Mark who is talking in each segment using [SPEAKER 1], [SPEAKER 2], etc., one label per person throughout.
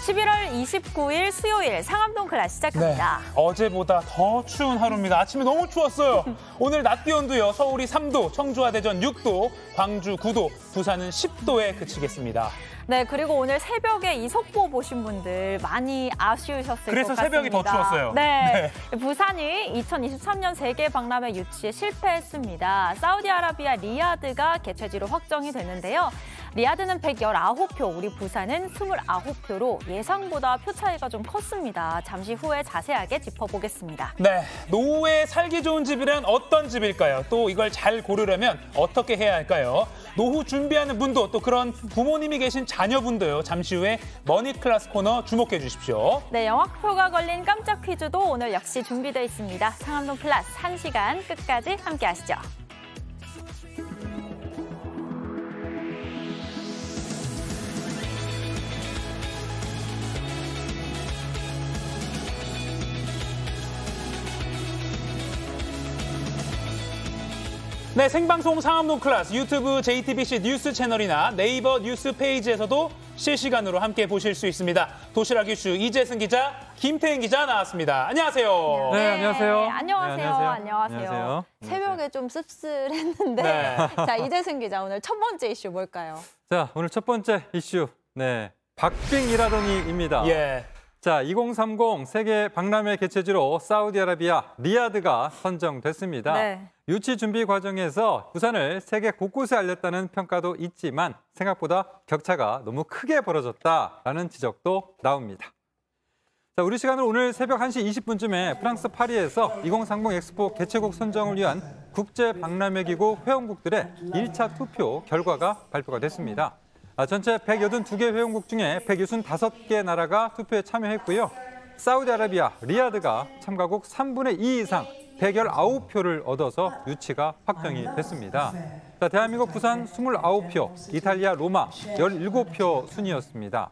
[SPEAKER 1] 11월 29일 수요일 상암동 클래스 시작합니다.
[SPEAKER 2] 네, 어제보다 더 추운 하루입니다. 아침에 너무 추웠어요. 오늘 낮 기온도요. 서울이 3도, 청주와 대전 6도, 광주 9도, 부산은 10도에 그치겠습니다.
[SPEAKER 1] 네, 그리고 오늘 새벽에 이 속보 보신 분들 많이 아쉬우셨을 것 같습니다.
[SPEAKER 2] 그래서 새벽이 더 추웠어요.
[SPEAKER 1] 네, 부산이 2023년 세계 박람회 유치에 실패했습니다. 사우디아라비아 리야드가 개최지로 확정이 됐는데요. 리야드는 119표, 우리 부산은 29표로 예상보다 표 차이가 좀 컸습니다. 잠시 후에 자세하게 짚어보겠습니다.
[SPEAKER 2] 네, 노후에 살기 좋은 집이란 어떤 집일까요? 또 이걸 잘 고르려면 어떻게 해야 할까요? 노후 준비하는 분도 또 그런 부모님이 계신 자녀분도요. 잠시 후에 머니클래스 코너 주목해 주십시오.
[SPEAKER 1] 네, 영화표가 걸린 깜짝 퀴즈도 오늘 역시 준비되어 있습니다. 상암동 클래스 1시간 끝까지 함께 하시죠.
[SPEAKER 2] 네, 생방송 상암동 클래스 유튜브 JTBC 뉴스 채널이나 네이버 뉴스 페이지에서도 실시간으로 함께 보실 수 있습니다. 도시락 이슈 이재승 기자, 김태인 기자 나왔습니다. 안녕하세요.
[SPEAKER 3] 네, 안녕하세요.
[SPEAKER 1] 네, 안녕하세요.
[SPEAKER 3] 안녕하세요.
[SPEAKER 1] 새벽에 좀 씁쓸했는데
[SPEAKER 2] 네.
[SPEAKER 1] 자, 이재승 기자 오늘 첫 번째 이슈 뭘까요?
[SPEAKER 3] 자, 오늘 첫 번째 이슈. 네, 박빙이라더니입니다.
[SPEAKER 2] 예.
[SPEAKER 3] 자, 2030 세계 박람회 개최지로 사우디아라비아 리야드가 선정됐습니다.
[SPEAKER 1] 네.
[SPEAKER 3] 유치 준비 과정에서 부산을 세계 곳곳에 알렸다는 평가도 있지만 생각보다 격차가 너무 크게 벌어졌다라는 지적도 나옵니다. 자, 우리 시간으로 오늘 새벽 1시 20분쯤에 프랑스 파리에서 2030 엑스포 개최국 선정을 위한 국제 박람회 기구 회원국들의 1차 투표 결과가 발표가 됐습니다. 전체 182개 회원국 중에 165개 나라가 투표에 참여했고요. 사우디아라비아 리야드가 참가국 3분의 2 이상 119표를 얻어서 유치가 확정이 됐습니다. 자, 대한민국 부산 29표, 이탈리아 로마 17표 순이었습니다.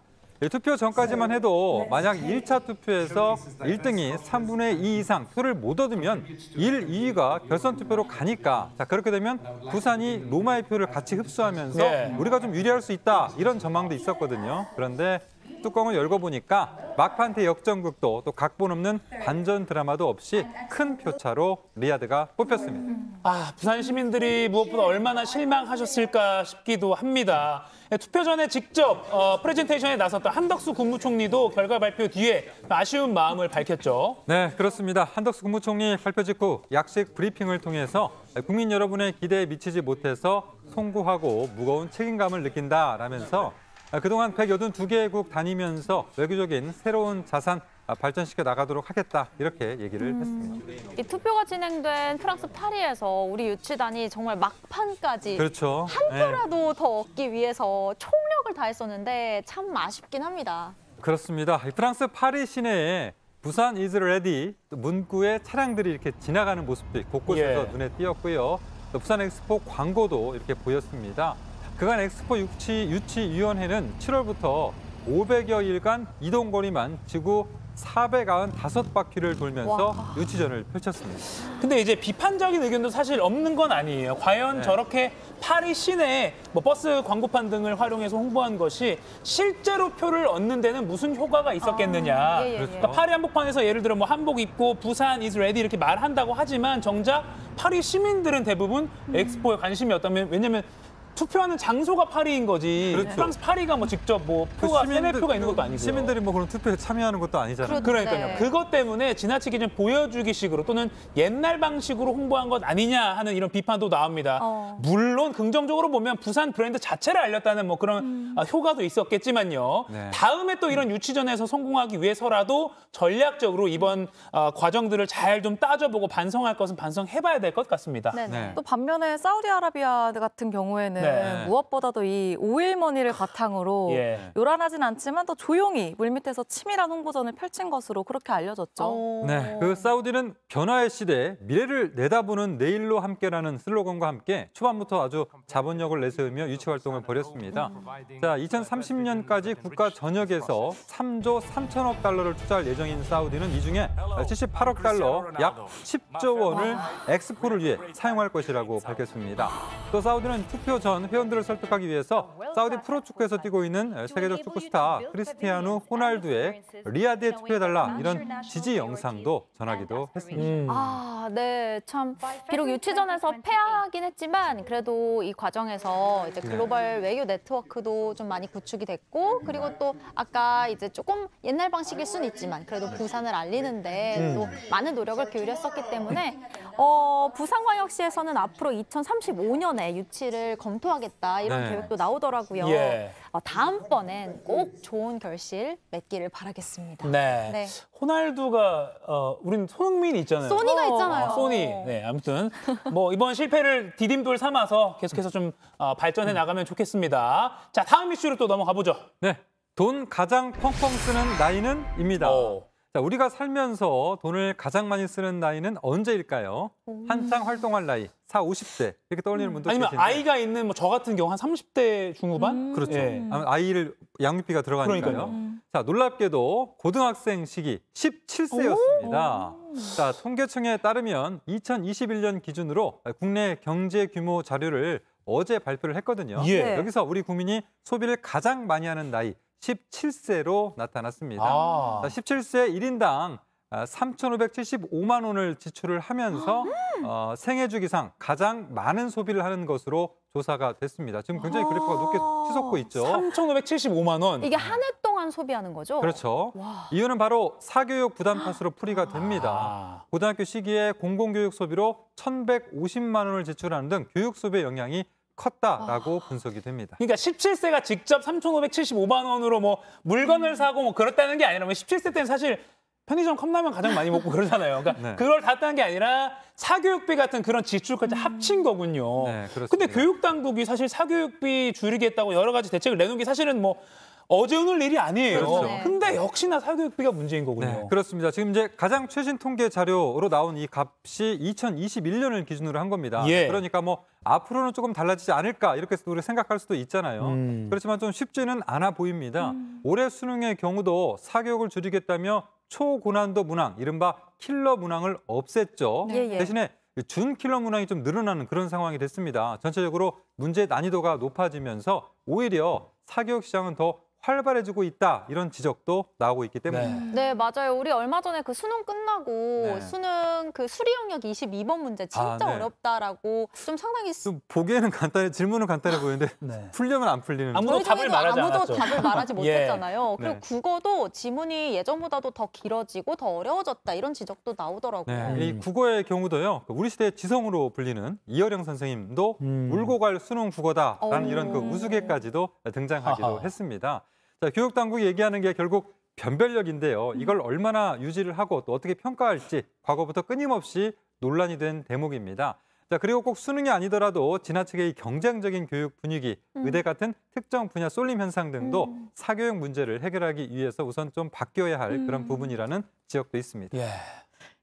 [SPEAKER 3] 투표 전까지만 해도 만약 1차 투표에서 1등이 3분의 2 이상 표를 못 얻으면 1, 2위가 결선 투표로 가니까 자, 그렇게 되면 부산이 로마의 표를 같이 흡수하면서
[SPEAKER 2] 네.
[SPEAKER 3] 우리가 좀 유리할 수 있다 이런 전망도 있었거든요. 그런데 뚜껑을 열고 보니까 막판 대역전극도 또 각본 없는 반전 드라마도 없이 큰 표차로 리야드가 뽑혔습니다.
[SPEAKER 2] 아, 부산 시민들이 무엇보다 얼마나 실망하셨을까 싶기도 합니다. 투표 전에 직접 프레젠테이션에 나섰던 한덕수 국무총리도 결과 발표 뒤에 아쉬운 마음을 밝혔죠.
[SPEAKER 3] 네, 그렇습니다. 한덕수 국무총리 발표 직후 약식 브리핑을 통해서 국민 여러분의 기대에 미치지 못해서 송구하고 무거운 책임감을 느낀다라면서 그동안 182개국 다니면서 외교적인 새로운 자산 발전시켜 나가도록 하겠다 이렇게 얘기를 했습니다.
[SPEAKER 1] 이 투표가 진행된 프랑스 파리에서 우리 유치단이 정말 막판까지
[SPEAKER 3] 그렇죠.
[SPEAKER 1] 한 표라도 더 얻기 위해서 총력을 다했었는데 참 아쉽긴 합니다.
[SPEAKER 3] 그렇습니다. 프랑스 파리 시내에 부산 is ready 문구에 차량들이 이렇게 지나가는 모습도 곳곳에서 눈에 띄었고요. 또 부산 엑스포 광고도 이렇게 보였습니다. 그간 엑스포 유치위원회는 7월부터 500여 일간 이동거리만 지구 495바퀴를 돌면서 유치전을 펼쳤습니다.
[SPEAKER 2] 근데 이제 비판적인 의견도 사실 없는 건 아니에요. 과연 저렇게 파리 시내에 버스 광고판 등을 활용해서 홍보한 것이 실제로 표를 얻는 데는 무슨 효과가 있었겠느냐. 그러니까 파리 한복판에서 예를 들어 한복 입고 부산 is ready 이렇게 말한다고 하지만 정작 파리 시민들은 대부분 엑스포에 관심이 없다면 왜냐면 투표하는 장소가 파리인 거지. 그렇죠. 프랑스 파리가 직접 표가 세네 표가 있는 것도 아니고.
[SPEAKER 3] 시민들이 그런 투표에 참여하는 것도 아니잖아요.
[SPEAKER 2] 그러니까요.
[SPEAKER 1] 네.
[SPEAKER 2] 그것 때문에 지나치게 좀 보여주기식으로 또는 옛날 방식으로 홍보한 것 아니냐 하는 이런 비판도 나옵니다. 물론 긍정적으로 보면 부산 브랜드 자체를 알렸다는 그런 효과도 있었겠지만요.
[SPEAKER 3] 네.
[SPEAKER 2] 다음에 또 이런 유치전에서 성공하기 위해서라도 전략적으로 이번 과정들을 잘 좀 따져보고 반성할 것은 반성해봐야 될 것 같습니다.
[SPEAKER 3] 네.
[SPEAKER 4] 또 반면에 사우디아라비아 같은 경우에는 무엇보다도 이 오일머니를 바탕으로 요란하진 않지만 또 조용히 물밑에서 치밀한 홍보전을 펼친 것으로 그렇게 알려졌죠.
[SPEAKER 3] 네, 그 사우디는 변화의 시대, 미래를 내다보는 내일로 함께라는 슬로건과 함께 초반부터 아주 자본력을 내세우며 유치 활동을 벌였습니다. 자, 2030년까지 국가 전역에서 3조 3천억 달러를 투자할 예정인 사우디는 이 중에 78억 달러, 약 10조 원을 엑스포를 위해 사용할 것이라고 밝혔습니다. 또 사우디는 투표 전 우선 회원들을 설득하기 위해서 사우디 프로축구에서 뛰고 있는 세계적 축구스타 크리스티아누 호날두의 리야드에 투표해달라 이런 지지 영상도 전하기도 했습니다.
[SPEAKER 1] 네, 참 비록 유치전에서 패하긴 했지만 그래도 이 과정에서 이제 글로벌 외교 네트워크도 좀 많이 구축이 됐고 그리고 또 아까 이제 조금 옛날 방식일 수는 있지만 그래도 부산을 알리는데 또 많은 노력을 기울였었기 때문에 부산광역시에서는 앞으로 2035년에 유치를 검토하겠다 이런 계획도 나오더라고요. 다음번엔 꼭 좋은 결실 맺기를 바라겠습니다.
[SPEAKER 2] 네. 호날두가 우린 손흥민이 있잖아요.
[SPEAKER 1] 소니가 있잖아요.
[SPEAKER 2] 소니. 네, 아무튼 뭐 이번 실패를 디딤돌 삼아서 계속해서 좀 발전해 나가면 좋겠습니다. 자, 다음 이슈로 또 넘어가 보죠.
[SPEAKER 3] 네, 돈 가장 펑펑 쓰는 나이는입니다. 자, 우리가 살면서 돈을 가장 많이 쓰는 나이는 언제일까요? 한창 활동할 나이, 40, 50대 이렇게 떠올리는 분도 계신데
[SPEAKER 2] 아니면 아이가 있는 뭐 저 같은 경우 한 30대 중후반?
[SPEAKER 3] 그렇죠. 아이를 양육비가 들어가니까요. 자, 놀랍게도 고등학생 시기 17세였습니다. 자, 통계청에 따르면 2021년 기준으로 국내 경제 규모 자료를 어제 발표를 했거든요. 여기서 우리 국민이 소비를 가장 많이 하는 나이 17세로 나타났습니다. 자, 17세 1인당 3,575만 원을 지출을 하면서 생애 주기상 가장 많은 소비를 하는 것으로 조사가 됐습니다. 지금 굉장히 그래프가 높게 치솟고 있죠.
[SPEAKER 2] 3,575만 원.
[SPEAKER 1] 이게 한 해 동안 소비하는 거죠?
[SPEAKER 3] 그렇죠. 이유는 바로 사교육 부담 탓으로 풀이가 됩니다. 고등학교 시기에 공공교육 소비로 1,150만 원을 지출하는 등 교육 소비의 영향이 컸다라고 분석이 됩니다.
[SPEAKER 2] 그러니까 17세가 직접 3,575만 원으로 뭐 물건을 사고 뭐 그렇다는 게 아니라 17세 때는 사실 편의점 컵라면 가장 많이 먹고 그러잖아요. 그러니까 그걸 다 딴 게 아니라 사교육비 같은 그런 지출까지 합친 거군요. 근데 교육 당국이 사실 사교육비 줄이겠다고 여러 가지 대책을 내놓은 게 사실은 뭐 어제 오늘 일이 아니에요. 근데 역시나 사교육비가 문제인 거군요.
[SPEAKER 3] 네, 그렇습니다. 지금 이제 가장 최신 통계 자료로 나온 이 값이 2021년을 기준으로 한 겁니다. 그러니까 뭐 앞으로는 조금 달라지지 않을까 이렇게 우리가 생각할 수도 있잖아요. 그렇지만 좀 쉽지는 않아 보입니다. 올해 수능의 경우도 사교육을 줄이겠다며 초고난도 문항, 이른바 킬러 문항을 없앴죠. 대신에 준킬러 문항이 좀 늘어나는 그런 상황이 됐습니다. 전체적으로 문제 난이도가 높아지면서 오히려 사교육 시장은 더 활발해지고 있다 이런 지적도 나오고 있기 때문입니다.
[SPEAKER 1] 네, 맞아요. 우리 얼마 전에 그 수능 끝나고 수능 그 수리 영역 22번 문제 진짜 어렵다라고 좀 상당히
[SPEAKER 3] 좀 보기에는 간단해 질문은 간단해 보이는데 풀려면 안 풀리는
[SPEAKER 2] 아무도 답을 말하지 않았죠.
[SPEAKER 1] 아무도 답을 말하지 못했잖아요. 그리고 국어도 지문이 예전보다도 더 길어지고 더 어려워졌다 이런 지적도 나오더라고요.
[SPEAKER 3] 이 국어의 경우도요. 우리 시대의 지성으로 불리는 이어령 선생님도 울고 갈 수능 국어다라는 이런 그 우스개까지도 등장하기도 했습니다. 자, 교육 당국이 얘기하는 게 결국 변별력인데요. 이걸 얼마나 유지를 하고 또 어떻게 평가할지 과거부터 끊임없이 논란이 된 대목입니다. 자, 그리고 꼭 수능이 아니더라도 지나치게 이 경쟁적인 교육 분위기, 의대 같은 특정 분야 쏠림 현상 등도 사교육 문제를 해결하기 위해서 우선 좀 바뀌어야 할 그런 부분이라는 지적도 있습니다.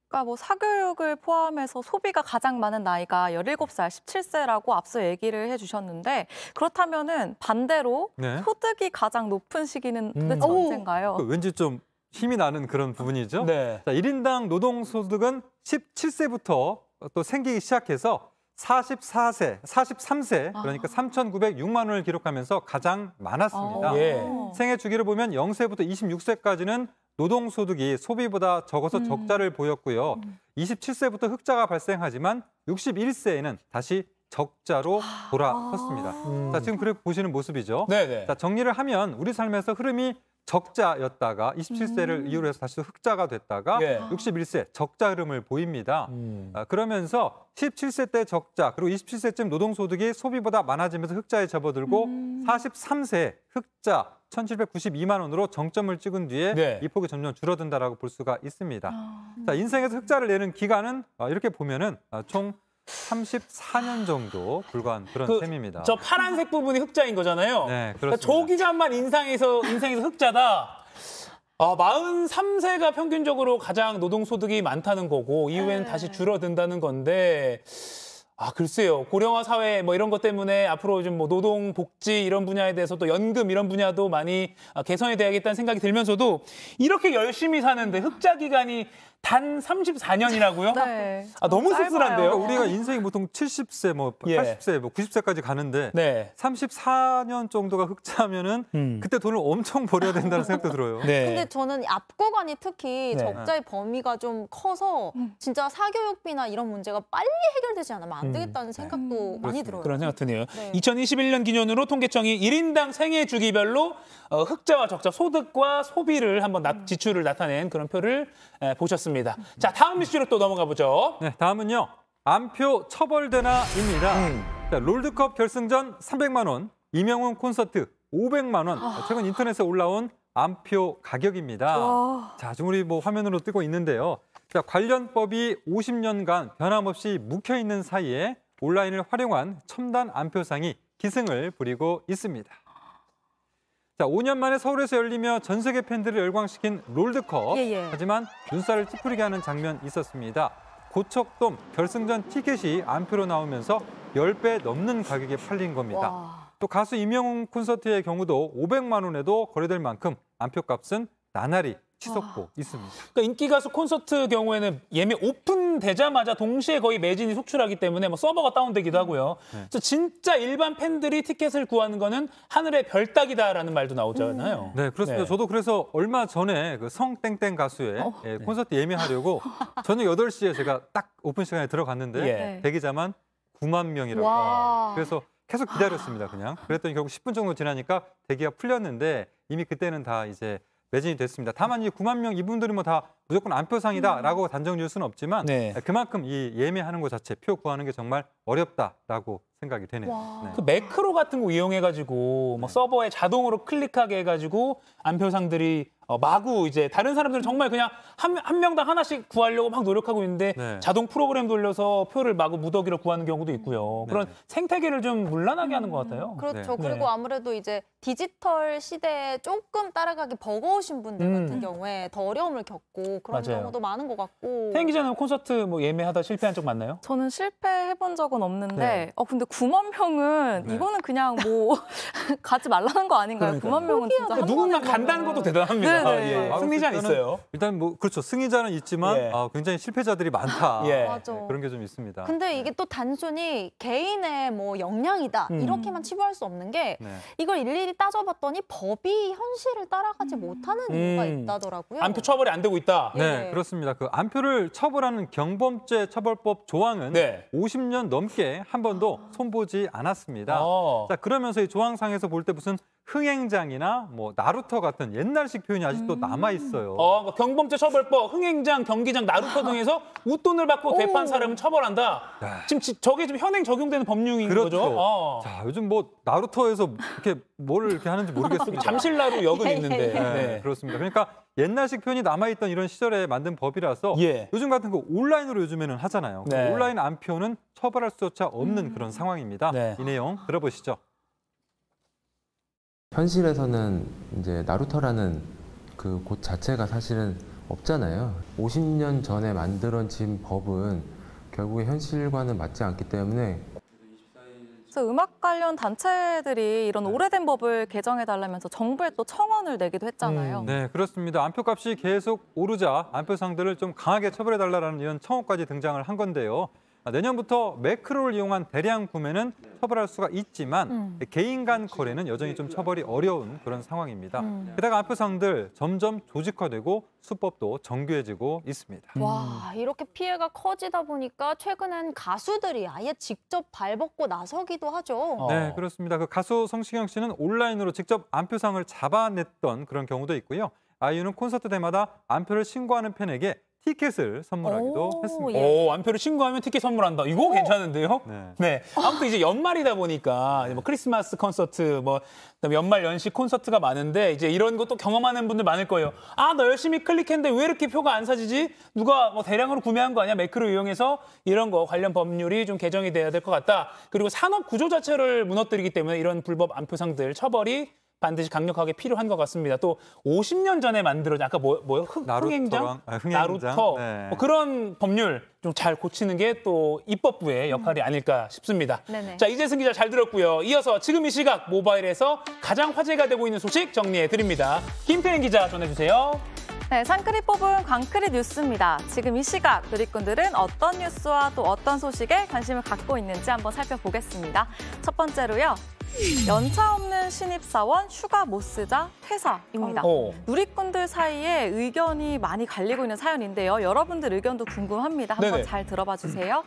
[SPEAKER 4] 그러니까 뭐 사교육을 포함해서 소비가 가장 많은 나이가 17살, 17세라고 앞서 얘기를 해주셨는데 그렇다면은 반대로 소득이 가장 높은 시기는 도대체 언젠가요?
[SPEAKER 3] 왠지 좀 힘이 나는 그런 부분이죠. 자, 1인당 노동소득은 17세부터 또 생기기 시작해서 43세 그러니까 3,906만 원을 기록하면서 가장 많았습니다. 생애 주기를 보면 0세부터 26세까지는 노동소득이 소비보다 적어서 적자를 보였고요. 27세부터 흑자가 발생하지만 61세에는 다시 적자로 돌아섰습니다. 자, 지금 그래 보시는 모습이죠. 자, 정리를 하면 우리 삶에서 흐름이 적자였다가 27세를 이유로 해서 다시 흑자가 됐다가 61세 적자 흐름을 보입니다. 그러면서 17세 때 적자 그리고 27세쯤 노동소득이 소비보다 많아지면서 흑자에 접어들고 43세 흑자 1,792만 원으로 정점을 찍은 뒤에 이 폭이 점점 줄어든다라고 볼 수가 있습니다. 자, 인생에서 흑자를 내는 기간은 이렇게 보면은 총 34년 정도 불과한 그런 셈입니다.
[SPEAKER 2] 저 파란색 부분이 흑자인 거잖아요.
[SPEAKER 3] 네, 그렇습니다.
[SPEAKER 2] 그러니까 저 기간만 인생에서 흑자다. 43세가 평균적으로 가장 노동소득이 많다는 거고 이후에는 다시 줄어든다는 건데 글쎄요. 고령화 사회 뭐 이런 것 때문에 앞으로 좀 뭐 노동, 복지 이런 분야에 대해서 또 연금 이런 분야도 많이 개선이 돼야겠다는 생각이 들면서도 이렇게 열심히 사는데 흑자 기간이 단 34년이라고요?
[SPEAKER 4] 네.
[SPEAKER 2] 너무
[SPEAKER 4] 짧아요.
[SPEAKER 2] 씁쓸한데요.
[SPEAKER 3] 그러니까 우리가 인생이 보통 70세, 뭐 80세, 뭐 90세까지 가는데
[SPEAKER 2] 네.
[SPEAKER 3] 34년 정도가 흑자면은 그때 돈을 엄청 벌어야 된다는 생각도 들어요.
[SPEAKER 2] 네.
[SPEAKER 5] 근데 저는 앞 구간이 특히
[SPEAKER 2] 네.
[SPEAKER 5] 적자의 범위가 좀 커서 진짜 사교육비나 이런 문제가 빨리 해결되지 않으면 안 되겠다는 생각도 많이 들어요.
[SPEAKER 2] 그런 생각 드네요.
[SPEAKER 5] 네.
[SPEAKER 2] 2021년 기준으로 통계청이 1인당 생애 주기별로 흑자와 적자, 소득과 소비를 한번 지출을 나타낸 그런 표를 보셨습니다. 자, 다음 이슈로 또 넘어가 보죠.
[SPEAKER 3] 네, 다음은요. 안표 처벌되나입니다. 자, 롤드컵 결승전 300만 원, 이명훈 콘서트 500만 원. 최근 인터넷에 올라온 안표 가격입니다. 자, 지금 우리 뭐 화면으로 뜨고 있는데요. 자, 관련 법이 50년간 변함없이 묵혀 있는 사이에 온라인을 활용한 첨단 안표상이 기승을 부리고 있습니다. 자, 5년 만에 서울에서 열리며 전 세계 팬들을 열광시킨 롤드컵. 하지만 눈살을 찌푸리게 하는 장면 있었습니다. 고척돔 결승전 티켓이 안표로 나오면서 10배 넘는 가격에 팔린 겁니다. 또 가수 이명웅 콘서트의 경우도 500만 원에도 거래될 만큼 안표값은 나날이 치솟고 있습니다.
[SPEAKER 2] 그러니까 인기 가수 콘서트 경우에는 예매 오픈되자마자 동시에 거의 매진이 속출하기 때문에 뭐 서버가 다운되기도 하고요. 그래서 진짜 일반 팬들이 티켓을 구하는 거는 하늘의 별 따기다라는 말도 나오잖아요.
[SPEAKER 3] 네, 그렇습니다.
[SPEAKER 2] 네.
[SPEAKER 3] 저도 그래서 얼마 전에 그 성땡땡 가수의 콘서트 예매하려고 저녁 8시에 제가 딱 오픈 시간에 들어갔는데 대기자만 9만 명이라고. 그래서 계속 기다렸습니다, 그냥. 그랬더니 결국 10분 정도 지나니까 대기가 풀렸는데 이미 그때는 다 이제 매진이 됐습니다. 다만 이 9만 명 이분들이 뭐 다 무조건 안표상이다라고 단정 지을 수는 없지만 그만큼 이 예매하는 것 자체, 표 구하는 게 정말 어렵다라고 생각이 되네요. 네.
[SPEAKER 2] 그 매크로 같은 거 이용해가지고 뭐 서버에 자동으로 클릭하게 해가지고 안표상들이 마구 이제 다른 사람들은 정말 그냥 한 명당 하나씩 구하려고 막 노력하고 있는데 자동 프로그램 돌려서 표를 마구 무더기로 구하는 경우도 있고요. 그런 생태계를 좀 문란하게 하는 것 같아요.
[SPEAKER 5] 그렇죠. 그리고 아무래도 이제 디지털 시대에 조금 따라가기 버거우신 분들 같은 경우에 더 어려움을 겪고 그런 경우도 많은 것 같고.
[SPEAKER 2] 태인 기자는 콘서트 뭐 예매하다 실패한 적 많나요?
[SPEAKER 4] 저는 실패해본 적은 없는데 근데 9만 명은 이거는 그냥 뭐 가지 말라는 거 아닌가요? 9만 명은 진짜
[SPEAKER 2] 누군가 간다는 것도 대단합니다. 승리자는 있어요.
[SPEAKER 3] 일단 뭐 그렇죠. 승리자는 있지만 굉장히 실패자들이 많다.
[SPEAKER 5] 맞아.
[SPEAKER 3] 그런 게 좀 있습니다.
[SPEAKER 5] 근데 이게 또 단순히 개인의 뭐 역량이다 이렇게만 치부할 수 없는 게 이걸 일일이 따져봤더니 법이 현실을 따라가지 못하는 이유가 있다더라고요.
[SPEAKER 2] 안표 처벌이 안 되고 있다.
[SPEAKER 3] 네, 그렇습니다. 그 안표를 처벌하는 경범죄 처벌법 조항은 50년 넘게 한 번도 손보지 않았습니다. 자, 그러면서 이 조항상에서 볼 때 무슨 흥행장이나 뭐 나루터 같은 옛날식 표현이 아직도 남아 있어요.
[SPEAKER 2] 경범죄 처벌법, 흥행장, 경기장, 나루터 등에서 웃돈을 받고 대판 사람은 처벌한다. 지금 저게 좀 현행 적용되는 법률인 거죠?
[SPEAKER 3] 자, 요즘 뭐 나루터에서 이렇게 뭘 이렇게 하는지 모르겠습니다.
[SPEAKER 2] 잠실나루 역은 있는데.
[SPEAKER 3] 네, 그렇습니다. 그러니까 옛날식 표현이 남아있던 이런 시절에 만든 법이라서 요즘 같은 거 온라인으로 요즘에는 하잖아요. 온라인 안표는 처벌할 수조차 없는 그런 상황입니다. 이 내용 들어보시죠.
[SPEAKER 6] 현실에서는 이제 나루터라는 그 곳 자체가 사실은 없잖아요. 50년 전에 만들어진 법은 결국에 현실과는 맞지 않기 때문에
[SPEAKER 4] 그래서 음악 관련 단체들이 이런 오래된 법을 개정해달라면서 정부에 또 청원을 내기도 했잖아요.
[SPEAKER 3] 네, 그렇습니다. 안표값이 계속 오르자 안표상들을 좀 강하게 처벌해달라는 이런 청원까지 등장을 한 건데요. 내년부터 매크로를 이용한 대량 구매는 처벌할 수가 있지만 개인 간 거래는 여전히 좀 처벌이 어려운 그런 상황입니다. 게다가 안표상들 점점 조직화되고 수법도 정교해지고 있습니다.
[SPEAKER 5] 와, 이렇게 피해가 커지다 보니까 최근엔 가수들이 아예 직접 발벗고 나서기도 하죠.
[SPEAKER 3] 네, 그렇습니다. 그 가수 성시경 씨는 온라인으로 직접 안표상을 잡아냈던 그런 경우도 있고요. 아이유는 콘서트 때마다 안표를 신고하는 팬에게 티켓을 선물하기도 했습니다.
[SPEAKER 2] 안표를 신고하면 티켓 선물한다. 이거 괜찮은데요? 네. 아무튼 이제 연말이다 보니까 뭐 크리스마스 콘서트, 뭐 그다음에 연말 연시 콘서트가 많은데 이제 이런 것도 경험하는 분들 많을 거예요. 나 열심히 클릭했는데 왜 이렇게 표가 안 사지지? 누가 뭐 대량으로 구매한 거 아니야? 매크로 이용해서 이런 거 관련 법률이 좀 개정이 돼야 될 것 같다. 그리고 산업 구조 자체를 무너뜨리기 때문에 이런 불법 안표상들 처벌이 반드시 강력하게 필요한 것 같습니다. 또 50년 전에 만들어진 아까 뭐요? 흥행장? 나루터
[SPEAKER 3] 네.
[SPEAKER 2] 뭐 그런 법률 좀 잘 고치는 게 또 입법부의 역할이 아닐까 싶습니다.
[SPEAKER 5] 네네.
[SPEAKER 2] 자, 이재승 기자 잘 들었고요. 이어서 지금 이 시각 모바일에서 가장 화제가 되고 있는 소식 정리해 드립니다. 김태인 기자 전해주세요.
[SPEAKER 4] 네, 상크리 뽑은 광크리 뉴스입니다. 지금 이 시각 누리꾼들은 어떤 뉴스와 또 어떤 소식에 관심을 갖고 있는지 한번 살펴보겠습니다. 첫 번째로요. 연차 없는 신입사원 휴가 못 쓰자 퇴사입니다. 누리꾼들 사이에 의견이 많이 갈리고 있는 사연인데요. 여러분들 의견도 궁금합니다. 한번
[SPEAKER 2] 네네.
[SPEAKER 4] 잘 들어봐 주세요.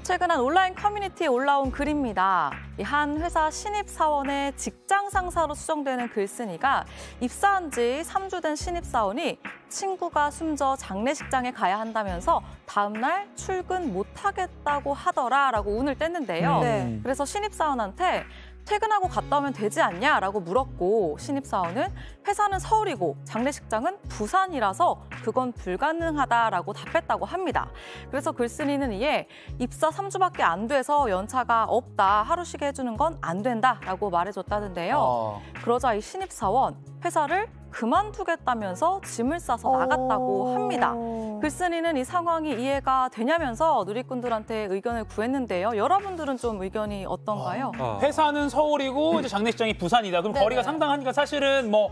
[SPEAKER 4] 최근 한 온라인 커뮤니티에 올라온 글입니다. 한 회사 신입사원의 직장 상사로 추정되는 글쓴이가 입사한 지 3주 된 신입사원이 친구가 숨져 장례식장에 가야 한다면서 다음 날 출근 못하겠다고 하더라라고 운을 뗐는데요.
[SPEAKER 5] 네.
[SPEAKER 4] 그래서 신입사원한테 퇴근하고 갔다 오면 되지 않냐라고 물었고 신입사원은 회사는 서울이고 장례식장은 부산이라서 그건 불가능하다라고 답했다고 합니다. 그래서 글쓴이는 이에 입사 3주밖에 안 돼서 연차가 없다, 하루 쉬게 해주는 건 안 된다라고 말해줬다는데요. 그러자 이 신입사원 회사를 그만두겠다면서 짐을 싸서 나갔다고 합니다. 글쓴이는 이 상황이 이해가 되냐면서 누리꾼들한테 의견을 구했는데요. 여러분들은 좀 의견이 어떤가요?
[SPEAKER 2] 회사는 서울이고 이제 장례식장이 부산이다. 그럼 거리가 상당하니까 사실은 뭐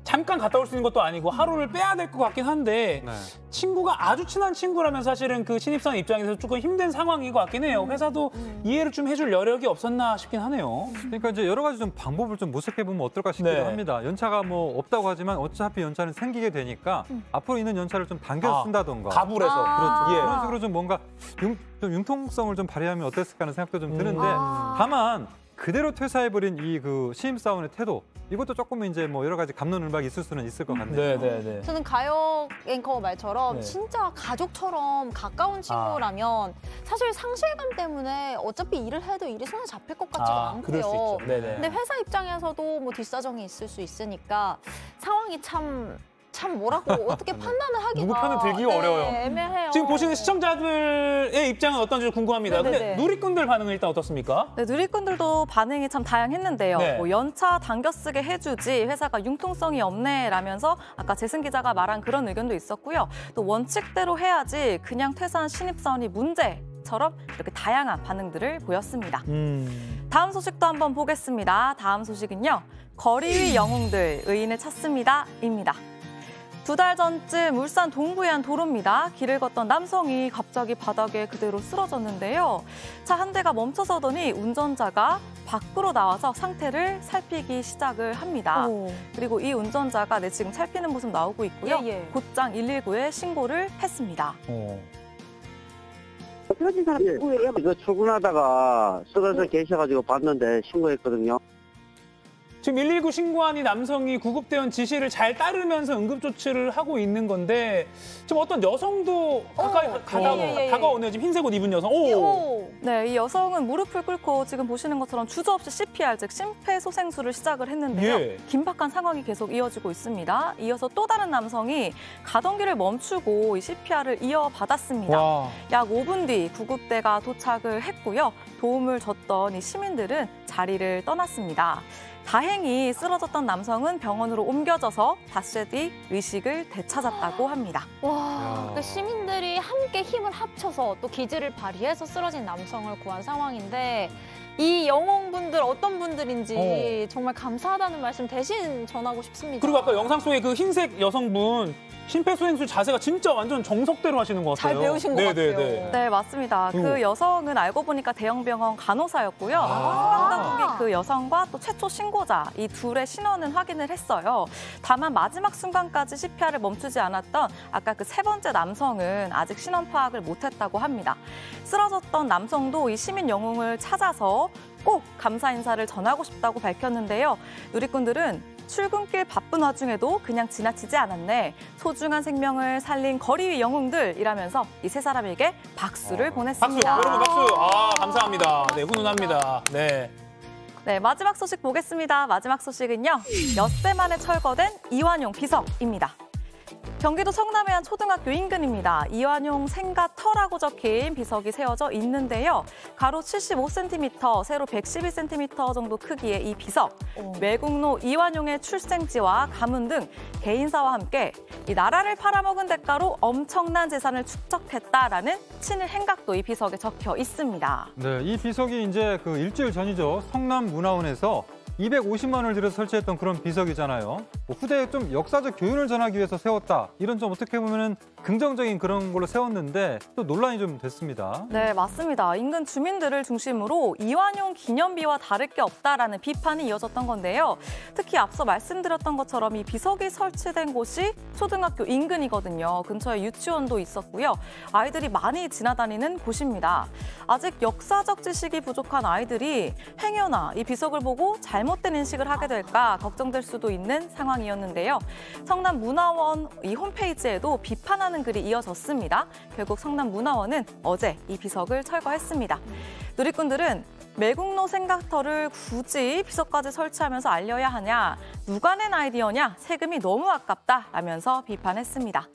[SPEAKER 2] 잠깐 갔다 올 수 있는 것도 아니고 하루를 빼야 될 것 같긴 한데 친구가 아주 친한 친구라면 사실은 그 신입사원 입장에서 조금 힘든 상황인 것 같긴 해요. 회사도 이해를 좀 해줄 여력이 없었나 싶긴 하네요.
[SPEAKER 3] 그러니까 이제 여러 가지 좀 방법을 좀 모색해 보면 어떨까 싶기도 합니다. 연차가 뭐 없다고 하지만 어차피 연차는 생기게 되니까 앞으로 있는 연차를 좀 당겨서 쓴다던가.
[SPEAKER 2] 가불해서.
[SPEAKER 3] 그렇죠. 그런 식으로 좀 뭔가 좀 융통성을 좀 발휘하면 어땠을까 하는 생각도 좀 드는데 다만 그대로 퇴사해버린 이 그 신입사원의 태도 이것도 조금 이제 뭐 여러 가지 감론을박이 있을 수는 있을 것 같네요.
[SPEAKER 2] 네.
[SPEAKER 5] 저는 가요 앵커 말처럼
[SPEAKER 2] 네.
[SPEAKER 5] 진짜 가족처럼 가까운 친구라면 사실 상실감 때문에 어차피 일을 해도 일이 손에 잡힐 것 같지가
[SPEAKER 2] 그럴 수
[SPEAKER 5] 않고요.
[SPEAKER 2] 있죠. 네네.
[SPEAKER 5] 근데 회사 입장에서도 뭐 뒷사정이 있을 수 있으니까 상황이 참 뭐라고 어떻게 판단을 하기가
[SPEAKER 2] 누구 편을 들기가 어려워요.
[SPEAKER 5] 애매해요.
[SPEAKER 2] 지금 보시는 시청자들의 입장은 어떤지 궁금합니다. 근데
[SPEAKER 5] 네네네.
[SPEAKER 2] 누리꾼들 반응은 일단 어떻습니까?
[SPEAKER 4] 네, 누리꾼들도 반응이 참 다양했는데요.
[SPEAKER 2] 네.
[SPEAKER 4] 뭐 연차 당겨쓰게 해주지 회사가 융통성이 없네 라면서 아까 재승 기자가 말한 그런 의견도 있었고요. 또 원칙대로 해야지 그냥 퇴사한 신입사원이 문제처럼 이렇게 다양한 반응들을 보였습니다. 다음 소식도 한번 보겠습니다. 다음 소식은요. 거리 위 영웅들 의인을 찾습니다.입니다. 2달 전쯤 울산 동부의 한 도로입니다. 길을 걷던 남성이 갑자기 바닥에 그대로 쓰러졌는데요. 차 한 대가 멈춰서더니 운전자가 밖으로 나와서 상태를 살피기 시작을 합니다. 그리고 이 운전자가 지금 살피는 모습 나오고 있고요. 곧장 119에 신고를 했습니다.
[SPEAKER 7] 쓰러진 사람 누구예요? 이거 출근하다가 쓰러져 계셔가지고 봤는데 신고했거든요.
[SPEAKER 2] 지금 119 신고한 이 남성이 구급대원 지시를 잘 따르면서 응급조치를 하고 있는 건데 지금 어떤 여성도 가까이 다가오네요. 지금 흰색 옷 입은 여성.
[SPEAKER 4] 네, 이 여성은 무릎을 꿇고 지금 보시는 것처럼 주저없이 CPR, 즉 심폐소생술을 시작을 했는데요. 긴박한 상황이 계속 이어지고 있습니다. 이어서 또 다른 남성이 가던 길을 멈추고 이 CPR을 이어받았습니다. 약 5분 뒤 구급대가 도착을 했고요. 도움을 줬던 이 시민들은 자리를 떠났습니다. 다행히 쓰러졌던 남성은 병원으로 옮겨져서 닷새 뒤 의식을 되찾았다고 합니다.
[SPEAKER 5] 와, 시민들이 함께 힘을 합쳐서 또 기지를 발휘해서 쓰러진 남성을 구한 상황인데 이 영웅분들 어떤 분들인지 정말 감사하다는 말씀 대신 전하고 싶습니다.
[SPEAKER 2] 그리고 아까 영상 속에 그 흰색 여성분 심폐소생술 자세가 진짜 완전 정석대로 하시는 것 같아요.
[SPEAKER 5] 잘 배우신 것 같아요.
[SPEAKER 4] 네, 맞습니다. 그 여성은 알고 보니까 대형병원 간호사였고요. 소방당국이 그 여성과 또 최초 신고자 이 둘의 신원은 확인을 했어요. 다만 마지막 순간까지 CPR을 멈추지 않았던 아까 그 3번째 남성은 아직 신원 파악을 못했다고 합니다. 쓰러졌던 남성도 이 시민 영웅을 찾아서 꼭 감사 인사를 전하고 싶다고 밝혔는데요. 누리꾼들은 출근길 바쁜 와중에도 그냥 지나치지 않았네. 소중한 생명을 살린 거리 위 영웅들이라면서 이 세 사람에게 박수를 보냈습니다.
[SPEAKER 2] 박수, 여러분 박수. 감사합니다. 네, 훈훈합니다. 네.
[SPEAKER 4] 네, 마지막 소식 보겠습니다. 마지막 소식은요. 엿새 만에 철거된 이완용 비서입니다. 경기도 성남의 한 초등학교 인근입니다. 이완용 생가터라고 적힌 비석이 세워져 있는데요. 가로 75cm, 세로 112cm 정도 크기의 이 비석. 매국노 이완용의 출생지와 가문 등 개인사와 함께 이 나라를 팔아먹은 대가로 엄청난 재산을 축적했다라는 친일 행각도 이 비석에 적혀 있습니다.
[SPEAKER 3] 네, 이 비석이 이제 그 일주일 전이죠. 성남문화원에서 250만 원을 들여서 설치했던 그런 비석이잖아요. 후대에 좀 역사적 교훈을 전하기 위해서 세웠다. 이런 좀 어떻게 보면은 긍정적인 그런 걸로 세웠는데 또 논란이 좀 됐습니다.
[SPEAKER 4] 네, 맞습니다. 인근 주민들을 중심으로 이완용 기념비와 다를 게 없다라는 비판이 이어졌던 건데요. 특히 앞서 말씀드렸던 것처럼 이 비석이 설치된 곳이 초등학교 인근이거든요. 근처에 유치원도 있었고요. 아이들이 많이 지나다니는 곳입니다. 아직 역사적 지식이 부족한 아이들이 행여나 이 비석을 보고 잘못된 인식을 하게 될까 걱정될 수도 있는 상황이었는데요. 성남문화원 이 홈페이지에도 비판하는 글이 이어졌습니다. 결국 성남문화원은 어제 이 비석을 철거했습니다. 누리꾼들은 매국노 생각터를 굳이 비석까지 설치하면서 알려야 하냐, 누가 낸 아이디어냐, 세금이 너무 아깝다라면서 비판했습니다.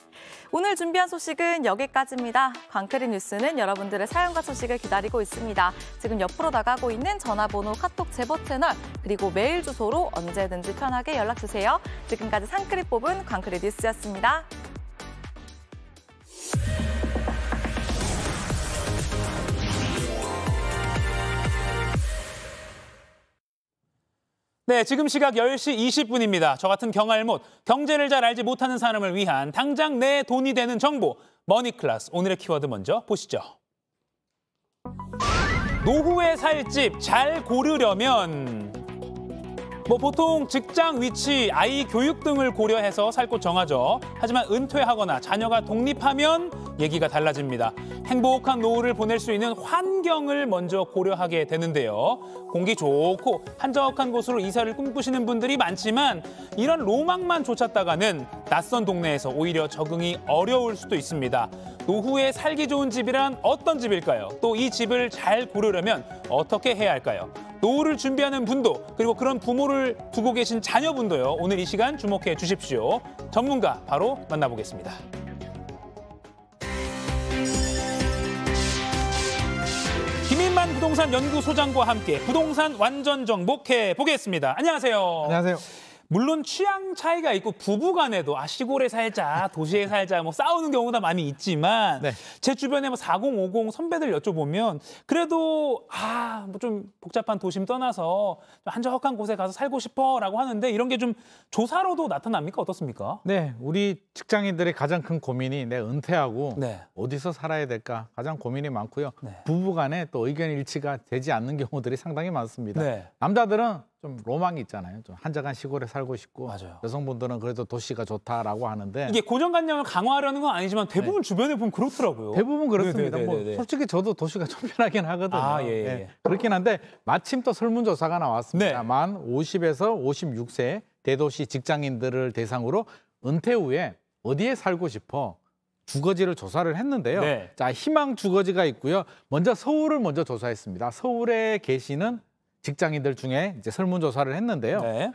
[SPEAKER 4] 오늘 준비한 소식은 여기까지입니다. 광크리 뉴스는 여러분들의 사연과 소식을 기다리고 있습니다. 지금 옆으로 나가고 있는 전화번호, 카톡 제보 채널, 그리고 메일 주소로 언제든지 편하게 연락주세요. 지금까지 상크리 뽑은 광크리 뉴스였습니다.
[SPEAKER 2] 네, 지금 시각 10시 20분입니다. 저 같은 경알못, 경제를 잘 알지 못하는 사람을 위한 당장 내 돈이 되는 정보, 머니클래스. 오늘의 키워드 먼저 보시죠. 노후에 살 집 잘 고르려면 보통 직장 위치, 아이 교육 등을 고려해서 살 곳 정하죠. 하지만 은퇴하거나 자녀가 독립하면 얘기가 달라집니다. 행복한 노후를 보낼 수 있는 환경을 먼저 고려하게 되는데요. 공기 좋고 한적한 곳으로 이사를 꿈꾸시는 분들이 많지만 이런 로망만 좇았다가는 낯선 동네에서 오히려 적응이 어려울 수도 있습니다. 노후에 살기 좋은 집이란 어떤 집일까요? 또 이 집을 잘 고르려면 어떻게 해야 할까요? 노후를 준비하는 분도 그리고 그런 부모를 두고 계신 자녀분도요. 오늘 이 시간 주목해 주십시오. 전문가 바로 만나보겠습니다. 김인만 부동산 연구소장과 함께 부동산 완전 정복해 보겠습니다. 안녕하세요.
[SPEAKER 8] 안녕하세요.
[SPEAKER 2] 물론 취향 차이가 있고 부부 간에도 시골에 살자, 도시에 살자 싸우는 경우가 많이 있지만
[SPEAKER 8] 네.
[SPEAKER 2] 제 주변에 40, 50 선배들 여쭤보면 그래도 좀 복잡한 도심 떠나서 좀 한적한 곳에 가서 살고 싶어라고 하는데 이런 게 좀 조사로도 나타납니까? 어떻습니까?
[SPEAKER 8] 네, 우리 직장인들의 가장 큰 고민이 내 은퇴하고
[SPEAKER 2] 네.
[SPEAKER 8] 어디서 살아야 될까 가장 고민이 많고요.
[SPEAKER 2] 네.
[SPEAKER 8] 부부 간에 또 의견 일치가 되지 않는 경우들이 상당히 많습니다.
[SPEAKER 2] 네.
[SPEAKER 8] 남자들은 좀 로망이 있잖아요. 좀 한적한 시골에 살고 싶고
[SPEAKER 2] 맞아요.
[SPEAKER 8] 여성분들은 그래도 도시가 좋다라고 하는데
[SPEAKER 2] 이게 고정관념을 강화하려는 건 아니지만 대부분 주변에 보면 그렇더라고요.
[SPEAKER 8] 대부분 그렇습니다.
[SPEAKER 2] 네네네네.
[SPEAKER 8] 솔직히 저도 도시가 좀 편하긴 하거든요.
[SPEAKER 2] 예.
[SPEAKER 8] 네. 그렇긴 한데 마침 또 설문조사가 나왔습니다.
[SPEAKER 2] 네.
[SPEAKER 8] 만 50에서 56세 대도시 직장인들을 대상으로 은퇴 후에 어디에 살고 싶어 주거지를 조사를 했는데요.
[SPEAKER 2] 네.
[SPEAKER 8] 자, 희망 주거지가 있고요. 먼저 서울을 먼저 조사했습니다. 서울에 계시는 직장인들 중에 이제 설문조사를 했는데요.
[SPEAKER 2] 네.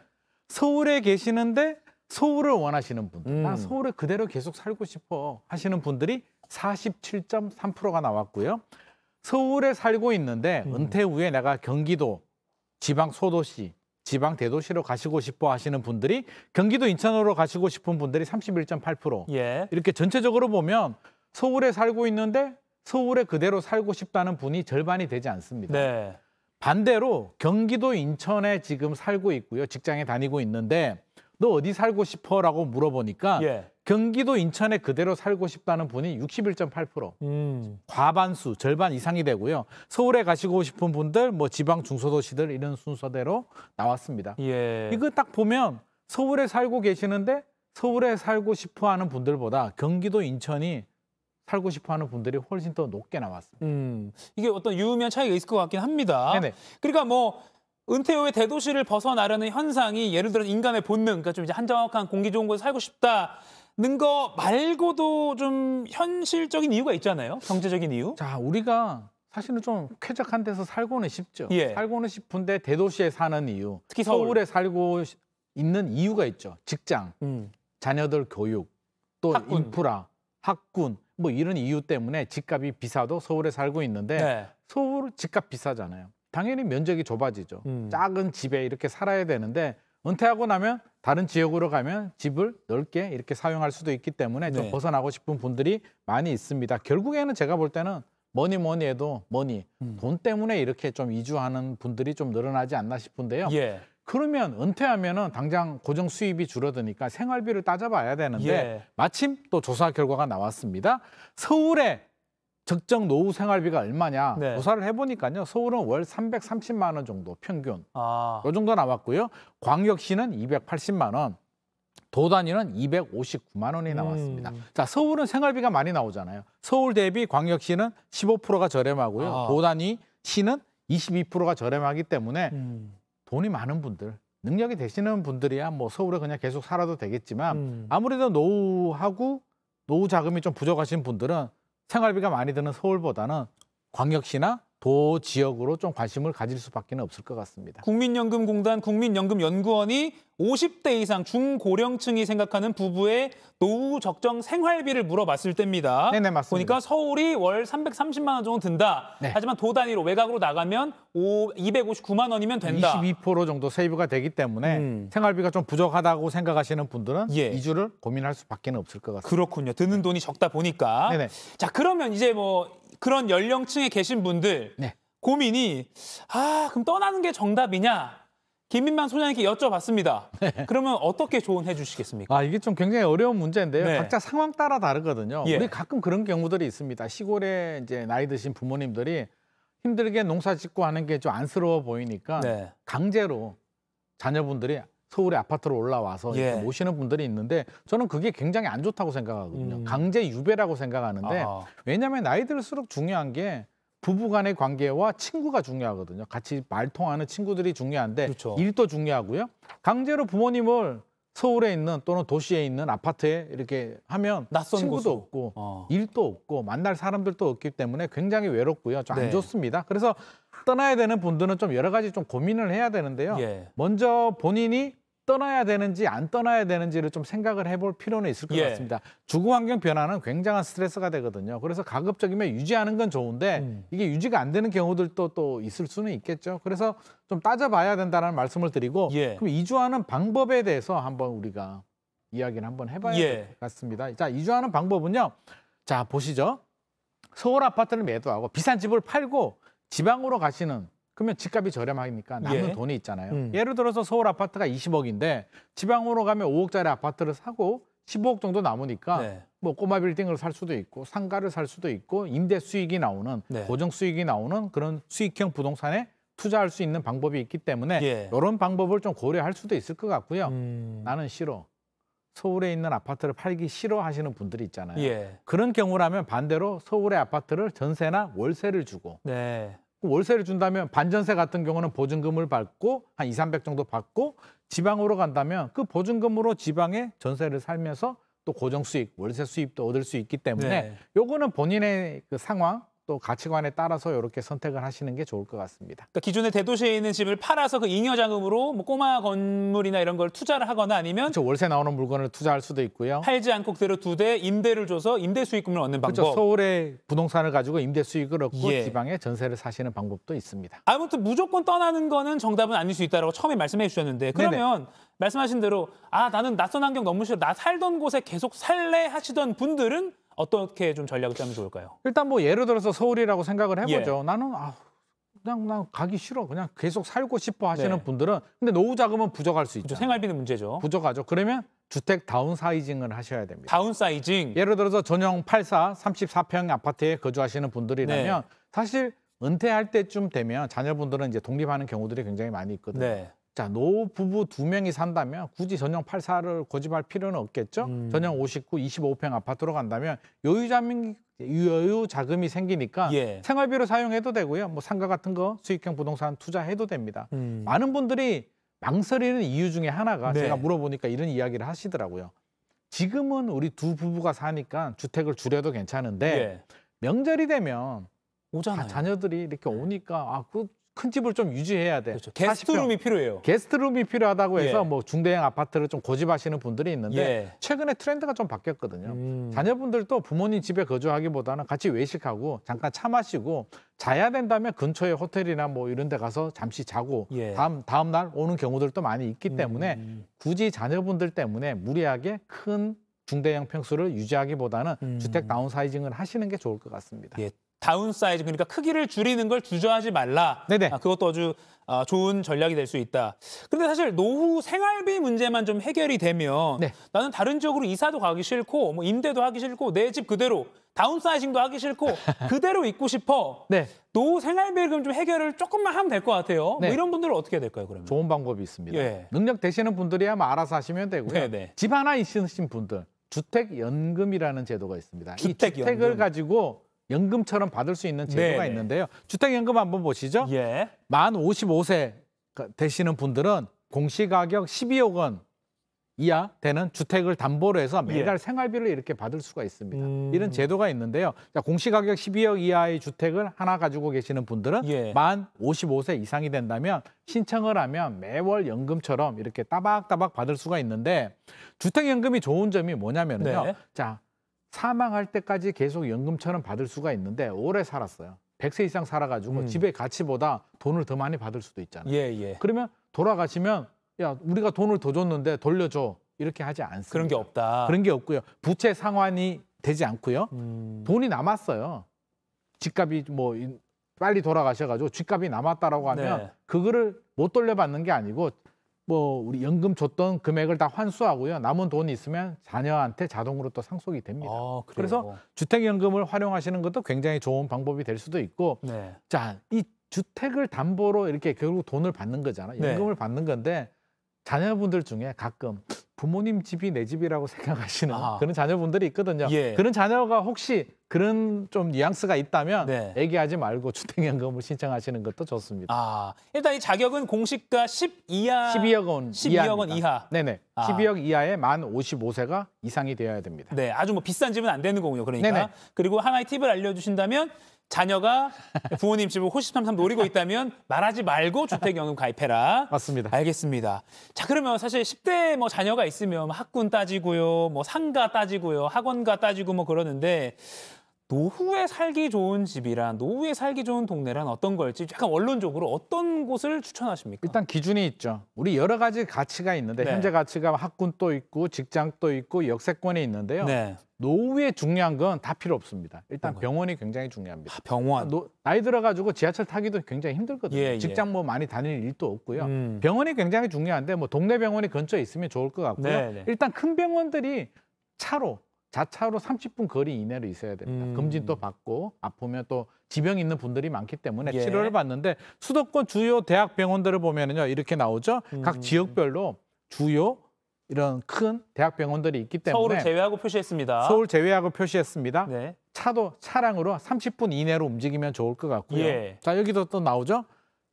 [SPEAKER 8] 서울에 계시는데 서울을 원하시는 분들, 나 서울에 그대로 계속 살고 싶어 하시는 분들이 47.3%가 나왔고요. 서울에 살고 있는데 은퇴 후에 내가 경기도, 지방 소도시, 지방 대도시로 가시고 싶어 하시는 분들이 경기도 인천으로 가시고 싶은 분들이 31.8%.
[SPEAKER 2] 예.
[SPEAKER 8] 이렇게 전체적으로 보면 서울에 살고 있는데 서울에 그대로 살고 싶다는 분이 절반이 되지 않습니다.
[SPEAKER 2] 네.
[SPEAKER 8] 반대로 경기도 인천에 지금 살고 있고요. 직장에 다니고 있는데 너 어디 살고 싶어? 라고 물어보니까
[SPEAKER 2] 예.
[SPEAKER 8] 경기도 인천에 그대로 살고 싶다는 분이 61.8%. 과반수, 절반 이상이 되고요. 서울에 가시고 싶은 분들, 지방 중소도시들 이런 순서대로 나왔습니다.
[SPEAKER 2] 예.
[SPEAKER 8] 이거 딱 보면 서울에 살고 계시는데 서울에 살고 싶어 하는 분들보다 경기도 인천이 살고 싶어 하는 분들이 훨씬 더 높게 나왔습니다.
[SPEAKER 2] 이게 어떤 유의미한 차이가 있을 것 같긴 합니다.
[SPEAKER 8] 네네.
[SPEAKER 2] 그러니까 은퇴 후에 대도시를 벗어나려는 현상이 예를 들어 인간의 본능, 그러니까 좀 이제 한적한 공기 좋은 곳에 살고 싶다는 거 말고도 좀 현실적인 이유가 있잖아요. 경제적인 이유.
[SPEAKER 8] 자, 우리가 사실은 좀 쾌적한 데서 살고는 싶죠.
[SPEAKER 2] 예.
[SPEAKER 8] 살고는 싶은데 대도시에 사는 이유.
[SPEAKER 2] 특히 서울.
[SPEAKER 8] 서울에 살고 있는 이유가 있죠. 직장, 자녀들 교육, 또
[SPEAKER 2] 학군.
[SPEAKER 8] 인프라, 학군 뭐 이런 이유 때문에 집값이 비싸도 서울에 살고 있는데
[SPEAKER 2] 네.
[SPEAKER 8] 서울 집값 비싸잖아요. 당연히 면적이 좁아지죠. 작은 집에 이렇게 살아야 되는데 은퇴하고 나면 다른 지역으로 가면 집을 넓게 이렇게 사용할 수도 있기 때문에 좀
[SPEAKER 2] 네.
[SPEAKER 8] 벗어나고 싶은 분들이 많이 있습니다. 결국에는 제가 볼 때는 뭐니 해도 돈 때문에 이렇게 좀 이주하는 분들이 좀 늘어나지 않나 싶은데요.
[SPEAKER 2] 예.
[SPEAKER 8] 그러면 은퇴하면은 당장 고정 수입이 줄어드니까 생활비를 따져봐야 되는데
[SPEAKER 2] 예.
[SPEAKER 8] 마침 또 조사 결과가 나왔습니다. 서울의 적정 노후 생활비가 얼마냐
[SPEAKER 2] 네.
[SPEAKER 8] 조사를 해보니까요. 서울은 월 330만 원 정도 평균
[SPEAKER 2] 아.
[SPEAKER 8] 이 정도 나왔고요. 광역시는 280만 원, 도단위는 259만 원이 나왔습니다. 자, 서울은 생활비가 많이 나오잖아요. 서울 대비 광역시는 15%가 저렴하고요.
[SPEAKER 2] 아.
[SPEAKER 8] 도단위 시는 22%가 저렴하기 때문에 돈이 많은 분들, 능력이 되시는 분들이야 뭐 서울에 그냥 계속 살아도 되겠지만 아무래도 노후 자금이 좀 부족하신 분들은 생활비가 많이 드는 서울보다는 광역시나 도 지역으로 좀 관심을 가질 수밖에 없을 것 같습니다.
[SPEAKER 2] 국민연금공단 국민연금연구원이 50대 이상 중고령층이 생각하는 부부의 노후 적정 생활비를 물어봤을 때입니다.
[SPEAKER 8] 네네, 맞습니다.
[SPEAKER 2] 보니까 서울이 월 330만 원 정도 든다.
[SPEAKER 8] 네.
[SPEAKER 2] 하지만 도 단위로 외곽으로 나가면 259만 원이면 된다.
[SPEAKER 8] 22% 정도 세이브가 되기 때문에 생활비가 좀 부족하다고 생각하시는 분들은
[SPEAKER 2] 예.
[SPEAKER 8] 이주를 고민할 수밖에 없을 것 같습니다.
[SPEAKER 2] 그렇군요. 드는 돈이 적다 보니까.
[SPEAKER 8] 네네.
[SPEAKER 2] 자, 그러면 이제 뭐 그런 연령층에 계신 분들
[SPEAKER 8] 네.
[SPEAKER 2] 고민이 그럼 떠나는 게 정답이냐? 김민만 소장님께 여쭤봤습니다. 그러면 어떻게 조언해 주시겠습니까?
[SPEAKER 8] 이게 좀 굉장히 어려운 문제인데요.
[SPEAKER 2] 네.
[SPEAKER 8] 각자 상황 따라 다르거든요.
[SPEAKER 2] 예.
[SPEAKER 8] 우리 가끔 그런 경우들이 있습니다. 시골에 이제 나이 드신 부모님들이 힘들게 농사 짓고 하는 게 좀 안쓰러워 보이니까
[SPEAKER 2] 네.
[SPEAKER 8] 강제로 자녀분들이 서울의 아파트로 올라와서
[SPEAKER 2] 예.
[SPEAKER 8] 이렇게 모시는 분들이 있는데 저는 그게 굉장히 안 좋다고 생각하거든요. 강제 유배라고 생각하는데 왜냐하면 나이 들수록 중요한 게 부부 간의 관계와 친구가 중요하거든요. 같이 말 통하는 친구들이 중요한데
[SPEAKER 2] 그렇죠.
[SPEAKER 8] 일도 중요하고요. 강제로 부모님을 서울에 있는 또는 도시에 있는 아파트에 이렇게 하면
[SPEAKER 2] 낯선
[SPEAKER 8] 친구도
[SPEAKER 2] 곳으로.
[SPEAKER 8] 없고 일도 없고 만날 사람들도 없기 때문에 굉장히 외롭고요. 좀 안
[SPEAKER 2] 네.
[SPEAKER 8] 좋습니다. 그래서 떠나야 되는 분들은 좀 여러 가지 좀 고민을 해야 되는데요.
[SPEAKER 2] 예.
[SPEAKER 8] 먼저 본인이 떠나야 되는지 안 떠나야 되는지를 좀 생각을 해볼 필요는 있을 것
[SPEAKER 2] 예.
[SPEAKER 8] 같습니다. 주거 환경 변화는 굉장한 스트레스가 되거든요. 그래서 가급적이면 유지하는 건 좋은데 이게 유지가 안 되는 경우들도 또 있을 수는 있겠죠. 그래서 좀 따져봐야 된다는 말씀을 드리고
[SPEAKER 2] 예.
[SPEAKER 8] 그럼 이주하는 방법에 대해서 한번 우리가 이야기를 한번 해봐야
[SPEAKER 2] 예.
[SPEAKER 8] 될 것 같습니다. 자, 이주하는 방법은요. 자, 보시죠. 서울 아파트를 매도하고 비싼 집을 팔고 지방으로 가시는 그러면 집값이 저렴하니까 남는
[SPEAKER 2] 예.
[SPEAKER 8] 돈이 있잖아요. 예를 들어서 서울 아파트가 20억인데 지방으로 가면 5억짜리 아파트를 사고 15억 정도 남으니까
[SPEAKER 2] 네.
[SPEAKER 8] 뭐 꼬마 빌딩을 살 수도 있고 상가를 살 수도 있고 임대 수익이 나오는
[SPEAKER 2] 네.
[SPEAKER 8] 고정 수익이 나오는 그런 수익형 부동산에 투자할 수 있는 방법이 있기 때문에
[SPEAKER 2] 예.
[SPEAKER 8] 이런 방법을 좀 고려할 수도 있을 것 같고요. 나는 싫어. 서울에 있는 아파트를 팔기 싫어하시는 분들이 있잖아요.
[SPEAKER 2] 예.
[SPEAKER 8] 그런 경우라면 반대로 서울의 아파트를 전세나 월세를 주고
[SPEAKER 2] 네.
[SPEAKER 8] 월세를 준다면 반전세 같은 경우는 보증금을 받고 한 200~300 정도 받고 지방으로 간다면 그 보증금으로 지방에 전세를 살면서 또 고정 수익, 월세 수입도 얻을 수 있기 때문에
[SPEAKER 2] 네.
[SPEAKER 8] 요거는 본인의 그 상황 또 가치관에 따라서 이렇게 선택을 하시는 게 좋을 것 같습니다.
[SPEAKER 2] 그러니까 기존에 대도시에 있는 집을 팔아서 그 잉여 자금으로 뭐 꼬마 건물이나 이런 걸 투자를 하거나 아니면
[SPEAKER 8] 그렇죠. 월세 나오는 물건을 투자할 수도 있고요.
[SPEAKER 2] 팔지 않고 그대로 두대 임대를 줘서 임대 수익금을 얻는 방법.
[SPEAKER 8] 그렇죠. 서울의 부동산을 가지고 임대 수익을 얻고
[SPEAKER 2] 예.
[SPEAKER 8] 지방에 전세를 사시는 방법도 있습니다.
[SPEAKER 2] 아무튼 무조건 떠나는 거는 정답은 아닐 수 있다고 처음에 말씀해 주셨는데 그러면 말씀하신 대로 나는 낯선 환경 너무 싫어. 나 살던 곳에 계속 살래 하시던 분들은 어떻게 좀 전략을 짜면 좋을까요?
[SPEAKER 8] 일단 뭐 예를 들어서 서울이라고 생각을 해보죠. 나는 그냥 난 가기 싫어. 그냥 계속 살고 싶어 하시는
[SPEAKER 2] 네.
[SPEAKER 8] 분들은 근데 노후 자금은 부족할 수 있죠.
[SPEAKER 2] 그렇죠. 생활비는 문제죠.
[SPEAKER 8] 부족하죠. 그러면 주택 다운사이징을 하셔야 됩니다.
[SPEAKER 2] 다운사이징.
[SPEAKER 8] 예를 들어서 전용 84, 34평 아파트에 거주하시는 분들이라면
[SPEAKER 2] 네.
[SPEAKER 8] 사실 은퇴할 때쯤 되면 자녀분들은 이제 독립하는 경우들이 굉장히 많이 있거든요.
[SPEAKER 2] 네.
[SPEAKER 8] 자, 노부부 2명이 산다면 굳이 전용 84를 고집할 필요는 없겠죠. 전용 59, 25평 아파트로 간다면 여유 자금이 생기니까
[SPEAKER 2] 예.
[SPEAKER 8] 생활비로 사용해도 되고요. 뭐 상가 같은 거 수익형 부동산 투자해도 됩니다. 많은 분들이 망설이는 이유 중에 하나가
[SPEAKER 2] 네.
[SPEAKER 8] 제가 물어보니까 이런 이야기를 하시더라고요. 지금은 우리 두 부부가 사니까 주택을 줄여도 괜찮은데
[SPEAKER 2] 예.
[SPEAKER 8] 명절이 되면
[SPEAKER 2] 오잖아요.
[SPEAKER 8] 자녀들이 이렇게 오니까 그 큰 집을 좀 유지해야 돼.
[SPEAKER 2] 그렇죠. 게스트룸이 필요해요.
[SPEAKER 8] 게스트룸이 필요하다고 해서
[SPEAKER 2] 예.
[SPEAKER 8] 뭐 중대형 아파트를 좀 고집하시는 분들이 있는데
[SPEAKER 2] 예.
[SPEAKER 8] 최근에 트렌드가 좀 바뀌었거든요. 자녀분들도 부모님 집에 거주하기보다는 같이 외식하고 잠깐 차 마시고 자야 된다면 근처에 호텔이나 뭐 이런 데 가서 잠시 자고
[SPEAKER 2] 예.
[SPEAKER 8] 다음 날 오는 경우들도 많이 있기 때문에 굳이 자녀분들 때문에 무리하게 큰 중대형 평수를 유지하기보다는 주택 다운사이징을 하시는 게 좋을 것 같습니다.
[SPEAKER 2] 예. 다운사이즈, 그러니까 크기를 줄이는 걸 주저하지 말라.
[SPEAKER 8] 네네.
[SPEAKER 2] 그것도 아주 좋은 전략이 될 수 있다. 그런데 사실 노후 생활비 문제만 좀 해결이 되면
[SPEAKER 8] 네.
[SPEAKER 2] 나는 다른 지역으로 이사도 가기 싫고 뭐 임대도 하기 싫고 내 집 그대로 다운사이징도 하기 싫고 그대로 있고 싶어.
[SPEAKER 8] 네.
[SPEAKER 2] 노후 생활비를 그럼 좀 해결을 조금만 하면 될 것 같아요.
[SPEAKER 8] 네.
[SPEAKER 2] 뭐 이런 분들은 어떻게 해야 될까요, 그러면?
[SPEAKER 8] 좋은 방법이 있습니다.
[SPEAKER 2] 예.
[SPEAKER 8] 능력 되시는 분들이 아마 알아서 하시면 되고요.
[SPEAKER 2] 네네.
[SPEAKER 8] 집 하나 있으신 분들 주택연금이라는 제도가 있습니다.
[SPEAKER 2] 주택연금.
[SPEAKER 8] 이 주택을 가지고 연금처럼 받을 수 있는 제도가
[SPEAKER 2] 네네.
[SPEAKER 8] 있는데요. 주택연금 한번 보시죠.
[SPEAKER 2] 예.
[SPEAKER 8] 만 55세 되시는 분들은 공시가격 12억 원 이하 되는 주택을 담보로 해서 매달
[SPEAKER 2] 예.
[SPEAKER 8] 생활비를 이렇게 받을 수가 있습니다. 이런 제도가 있는데요. 자, 공시가격 12억 이하의 주택을 하나 가지고 계시는 분들은
[SPEAKER 2] 예.
[SPEAKER 8] 만 55세 이상이 된다면 신청을 하면 매월 연금처럼 이렇게 따박따박 받을 수가 있는데 주택연금이 좋은 점이 뭐냐면요.
[SPEAKER 2] 네.
[SPEAKER 8] 자, 사망할 때까지 계속 연금처럼 받을 수가 있는데 오래 살았어요. 100세 이상 살아가지고 집의 가치보다 돈을 더 많이 받을 수도 있잖아요.
[SPEAKER 2] 예, 예.
[SPEAKER 8] 그러면 돌아가시면 야 우리가 돈을 더 줬는데 돌려줘 이렇게 하지 않습니다.
[SPEAKER 2] 그런 게 없다.
[SPEAKER 8] 그런 게 없고요. 부채 상환이 되지 않고요. 돈이 남았어요. 집값이 뭐 빨리 돌아가셔가지고 집값이 남았다라고 하면
[SPEAKER 2] 네.
[SPEAKER 8] 그거를 못 돌려받는 게 아니고 뭐 우리 연금 줬던 금액을 다 환수하고요. 남은 돈이 있으면 자녀한테 자동으로 또 상속이 됩니다.
[SPEAKER 2] 그래요?
[SPEAKER 8] 그래서 주택연금을 활용하시는 것도 굉장히 좋은 방법이 될 수도 있고
[SPEAKER 2] 네.
[SPEAKER 8] 자, 이 주택을 담보로 이렇게 결국 돈을 받는 거잖아요.
[SPEAKER 2] 네.
[SPEAKER 8] 연금을 받는 건데 자녀분들 중에 가끔 부모님 집이 내 집이라고 생각하시는 그런 자녀분들이 있거든요.
[SPEAKER 2] 예.
[SPEAKER 8] 그런 자녀가 혹시 그런 좀 뉘앙스가 있다면
[SPEAKER 2] 네.
[SPEAKER 8] 얘기하지 말고 주택연금을 신청하시는 것도 좋습니다.
[SPEAKER 2] 일단 이 자격은 공시가 10 이하
[SPEAKER 8] 12억 원
[SPEAKER 2] 12억 원 이하.
[SPEAKER 8] 네네. 12억 이하에 만 55세가 이상이 되어야 됩니다.
[SPEAKER 2] 네, 아주 뭐 비싼 집은 안 되는 거군요. 그러니까.
[SPEAKER 8] 네네.
[SPEAKER 2] 그리고 하나의 팁을 알려주신다면 자녀가 부모님 집을 호시탐탐 노리고 있다면 말하지 말고 주택연금 가입해라.
[SPEAKER 8] 맞습니다.
[SPEAKER 2] 알겠습니다. 자, 그러면 사실 10대 뭐 자녀가 있으면 학군 따지고요, 뭐 상가 따지고요, 학원가 따지고 뭐 그러는데 노후에 살기 좋은 집이란, 노후에 살기 좋은 동네란 어떤 걸지 약간 원론적으로 어떤 곳을 추천하십니까?
[SPEAKER 8] 일단 기준이 있죠. 우리 여러 가지 가치가 있는데
[SPEAKER 2] 네.
[SPEAKER 8] 현재 가치가 학군도 있고 직장도 있고 역세권이 있는데요.
[SPEAKER 2] 네.
[SPEAKER 8] 노후에 중요한 건 다 필요 없습니다. 일단
[SPEAKER 2] 뭔가요?
[SPEAKER 8] 병원이 굉장히 중요합니다.
[SPEAKER 2] 병원.
[SPEAKER 8] 나이 들어가지고 지하철 타기도 굉장히 힘들거든요.
[SPEAKER 2] 예, 예.
[SPEAKER 8] 직장 뭐 많이 다닐 일도 없고요. 병원이 굉장히 중요한데 뭐 동네 병원이 근처에 있으면 좋을 것 같고요.
[SPEAKER 2] 네, 네.
[SPEAKER 8] 일단 큰 병원들이 자차로 30분 거리 이내로 있어야 됩니다. 검진도 받고 아프면 또 지병 있는 분들이 많기 때문에
[SPEAKER 2] 예.
[SPEAKER 8] 치료를 받는데 수도권 주요 대학 병원들을 보면은요 이렇게 나오죠. 각 지역별로 주요 이런 큰 대학 병원들이 있기 때문에
[SPEAKER 2] 서울을 제외하고 표시했습니다.
[SPEAKER 8] 서울 제외하고 표시했습니다.
[SPEAKER 2] 네.
[SPEAKER 8] 차량으로 30분 이내로 움직이면 좋을 것 같고요.
[SPEAKER 2] 예.
[SPEAKER 8] 자 여기도 또 나오죠.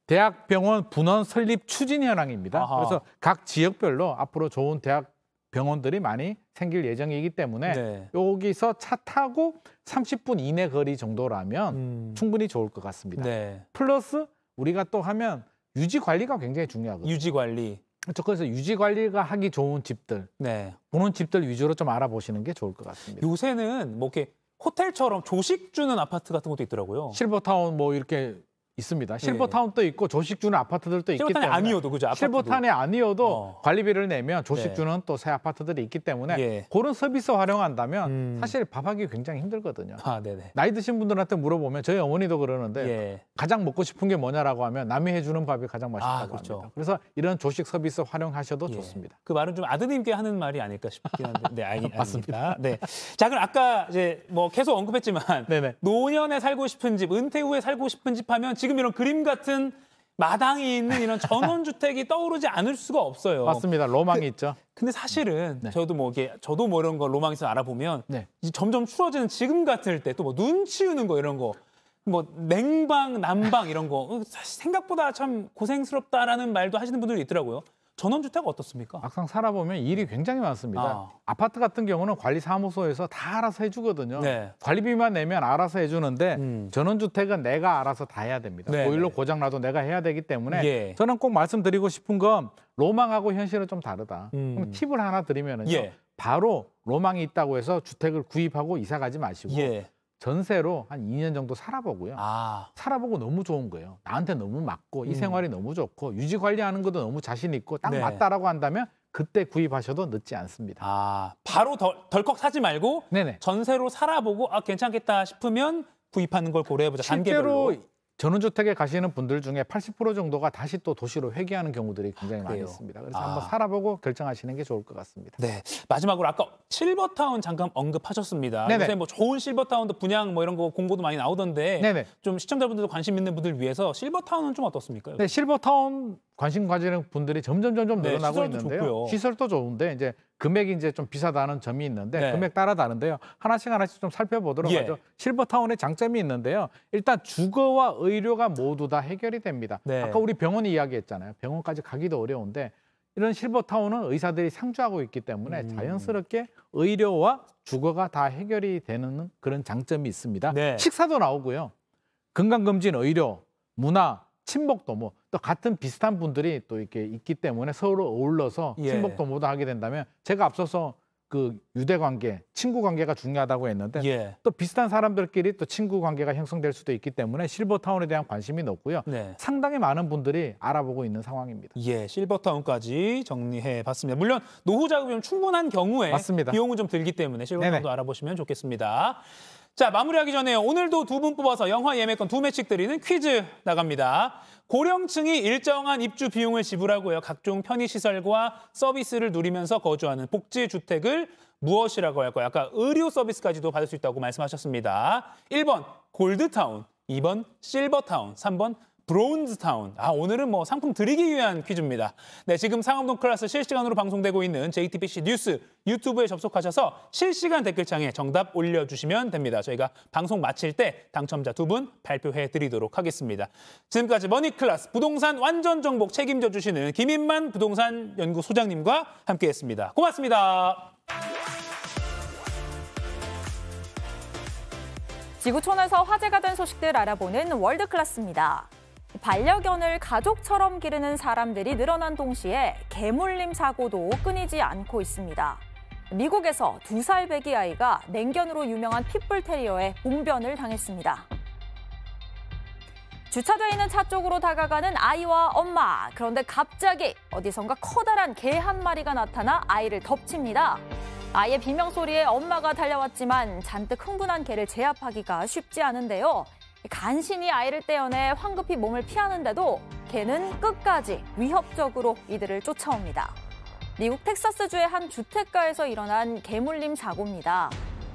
[SPEAKER 8] 대학병원 분원 설립 추진 현황입니다.
[SPEAKER 2] 아하.
[SPEAKER 8] 그래서 각 지역별로 앞으로 좋은 대학 병원들이 많이 생길 예정이기 때문에
[SPEAKER 2] 네.
[SPEAKER 8] 여기서 차 타고 30분 이내 거리 정도라면 충분히 좋을 것 같습니다.
[SPEAKER 2] 네.
[SPEAKER 8] 플러스 우리가 또 하면 유지 관리가 굉장히 중요하거든요.
[SPEAKER 2] 유지 관리.
[SPEAKER 8] 그래서 유지 관리가 하기 좋은 집들,
[SPEAKER 2] 네.
[SPEAKER 8] 보는 집들 위주로 좀 알아보시는 게 좋을 것 같습니다.
[SPEAKER 2] 요새는 뭐 이렇게 호텔처럼 조식 주는 아파트 같은 것도 있더라고요.
[SPEAKER 8] 실버타운 뭐 이렇게 있습니다. 실버타운도 있고 조식 주는 아파트들도 있기
[SPEAKER 2] 실버타운이
[SPEAKER 8] 때문에
[SPEAKER 2] 아니어도 그죠? 아파트도.
[SPEAKER 8] 실버타운이 아니어도 관리비를 내면 조식
[SPEAKER 2] 네.
[SPEAKER 8] 주는 또 새 아파트들이 있기 때문에
[SPEAKER 2] 예.
[SPEAKER 8] 그런 서비스 활용한다면 사실 밥하기 굉장히 힘들거든요.
[SPEAKER 2] 네네.
[SPEAKER 8] 나이 드신 분들한테 물어보면 저희 어머니도 그러는데
[SPEAKER 2] 예.
[SPEAKER 8] 가장 먹고 싶은 게 뭐냐라고 하면 남이 해주는 밥이 가장 맛있다고
[SPEAKER 2] 그렇죠.
[SPEAKER 8] 합니다. 그래서 이런 조식 서비스 활용하셔도
[SPEAKER 2] 예.
[SPEAKER 8] 좋습니다.
[SPEAKER 2] 그 말은 좀 아드님께 하는 말이 아닐까 싶긴 한데, 네, 맞습니다. 네, 자 그럼 아까 이제 뭐 계속 언급했지만
[SPEAKER 8] 네네.
[SPEAKER 2] 노년에 살고 싶은 집, 은퇴 후에 살고 싶은 집 하면 지금 이런 그림 같은 마당이 있는 이런 전원주택이 떠오르지 않을 수가 없어요.
[SPEAKER 8] 맞습니다. 로망이 있죠.
[SPEAKER 2] 근데 사실은
[SPEAKER 8] 네.
[SPEAKER 2] 저도 뭐 이런 거 로망에서 알아보면
[SPEAKER 8] 네.
[SPEAKER 2] 이제 점점 추워지는 지금 같을 때 또 뭐 눈 치우는 거 이런 거. 뭐 냉방, 난방 이런 거 사실 생각보다 참 고생스럽다라는 말도 하시는 분들이 있더라고요. 전원주택 어떻습니까?
[SPEAKER 8] 막상 살아보면 일이 굉장히 많습니다. 아파트 같은 경우는 관리사무소에서 다 알아서 해주거든요. 네. 관리비만 내면 알아서 해주는데 전원주택은 내가 알아서 다 해야 됩니다.
[SPEAKER 2] 네.
[SPEAKER 8] 보일러 고장나도 내가 해야 되기 때문에 저는 꼭 말씀드리고 싶은 건 로망하고 현실은 좀 다르다. 그럼 팁을 하나 드리면은요. 바로 로망이 있다고 해서 주택을 구입하고 이사 가지 마시고 전세로 한 2년 정도 살아보고요. 살아보고 너무 좋은 거예요. 나한테 너무 맞고 이 생활이 너무 좋고 유지 관리하는 것도 너무 자신 있고 딱 맞다라고 한다면 그때 구입하셔도 늦지 않습니다.
[SPEAKER 2] 바로 덜컥 사지 말고 전세로 살아보고 괜찮겠다 싶으면 구입하는 걸 고려해보자. 단계별로.
[SPEAKER 8] 전원주택에 가시는 분들 중에 80% 정도가 다시 또 도시로 회귀하는 경우들이 굉장히 많이 있습니다. 그래서 한번 살아보고 결정하시는 게 좋을 것 같습니다.
[SPEAKER 2] 네, 마지막으로 아까 실버타운 잠깐 언급하셨습니다. 요새 뭐 좋은 실버타운도 분양 뭐 이런 거 공고도 많이 나오던데 좀 시청자분들도 관심 있는 분들 위해서 실버타운은 좀 어떻습니까?
[SPEAKER 8] 네, 실버타운 관심 가지는 분들이 점점 늘어나고 있는데요. 좋고요. 시설도 좋은데 이제 금액이 이제 좀 비싸다는 점이 있는데 금액 따라 다른데요. 하나씩 좀 살펴보도록 하죠. 실버타운의 장점이 있는데요. 일단 주거와 의료가 모두 다 해결이 됩니다. 아까 우리 병원 이야기했잖아요. 병원까지 가기도 어려운데 이런 실버타운은 의사들이 상주하고 있기 때문에 자연스럽게 의료와 주거가 다 해결이 되는 그런 장점이 있습니다. 식사도 나오고요. 건강검진, 의료, 문화, 친목도모 또 같은 비슷한 분들이 또 이렇게 있기 때문에 서로 어울러서 친목도모도 하게 된다면 제가 앞서서 그 유대관계, 친구관계가 중요하다고 했는데 또 비슷한 사람들끼리 또 친구관계가 형성될 수도 있기 때문에 실버타운에 대한 관심이 높고요. 상당히 많은 분들이 알아보고 있는 상황입니다.
[SPEAKER 2] 실버타운까지 정리해봤습니다. 물론 노후 자금이 충분한 경우에 비용은 좀 들기 때문에 실버타운도 알아보시면 좋겠습니다. 자, 마무리하기 전에 오늘도 두 분 뽑아서 영화 예매권 2매씩 드리는 퀴즈 나갑니다. 고령층이 일정한 입주 비용을 지불하고요. 각종 편의시설과 서비스를 누리면서 거주하는 복지주택을 무엇이라고 할까요? 아까 의료 서비스까지도 받을 수 있다고 말씀하셨습니다. 1번 골드타운, 2번 실버타운, 3번 브론즈타운. 오늘은 뭐 상품 드리기 위한 퀴즈입니다. 네, 지금 상암동 클래스 실시간으로 방송되고 있는 JTBC 뉴스 유튜브에 접속하셔서 실시간 댓글창에 정답 올려주시면 됩니다. 저희가 방송 마칠 때 당첨자 2분 발표해드리도록 하겠습니다. 지금까지 머니클래스 부동산 완전 정복 책임져 주시는 김인만 부동산 연구소장님과 함께했습니다. 고맙습니다.
[SPEAKER 1] 지구촌에서 화제가 된 소식들 알아보는 월드클래스입니다. 반려견을 가족처럼 기르는 사람들이 늘어난 동시에 개물림 사고도 끊이지 않고 있습니다. 미국에서 2살 배기 아이가 맹견으로 유명한 핏불 테리어에 봉변을 당했습니다. 주차돼 있는 차 쪽으로 다가가는 아이와 엄마. 그런데 갑자기 어디선가 커다란 개 한 마리가 나타나 아이를 덮칩니다. 아이의 비명소리에 엄마가 달려왔지만 잔뜩 흥분한 개를 제압하기가 쉽지 않은데요. 간신히 아이를 떼어내 황급히 몸을 피하는데도 개는 끝까지 위협적으로 이들을 쫓아옵니다. 미국 텍사스주의 한 주택가에서 일어난 개물림 사고입니다.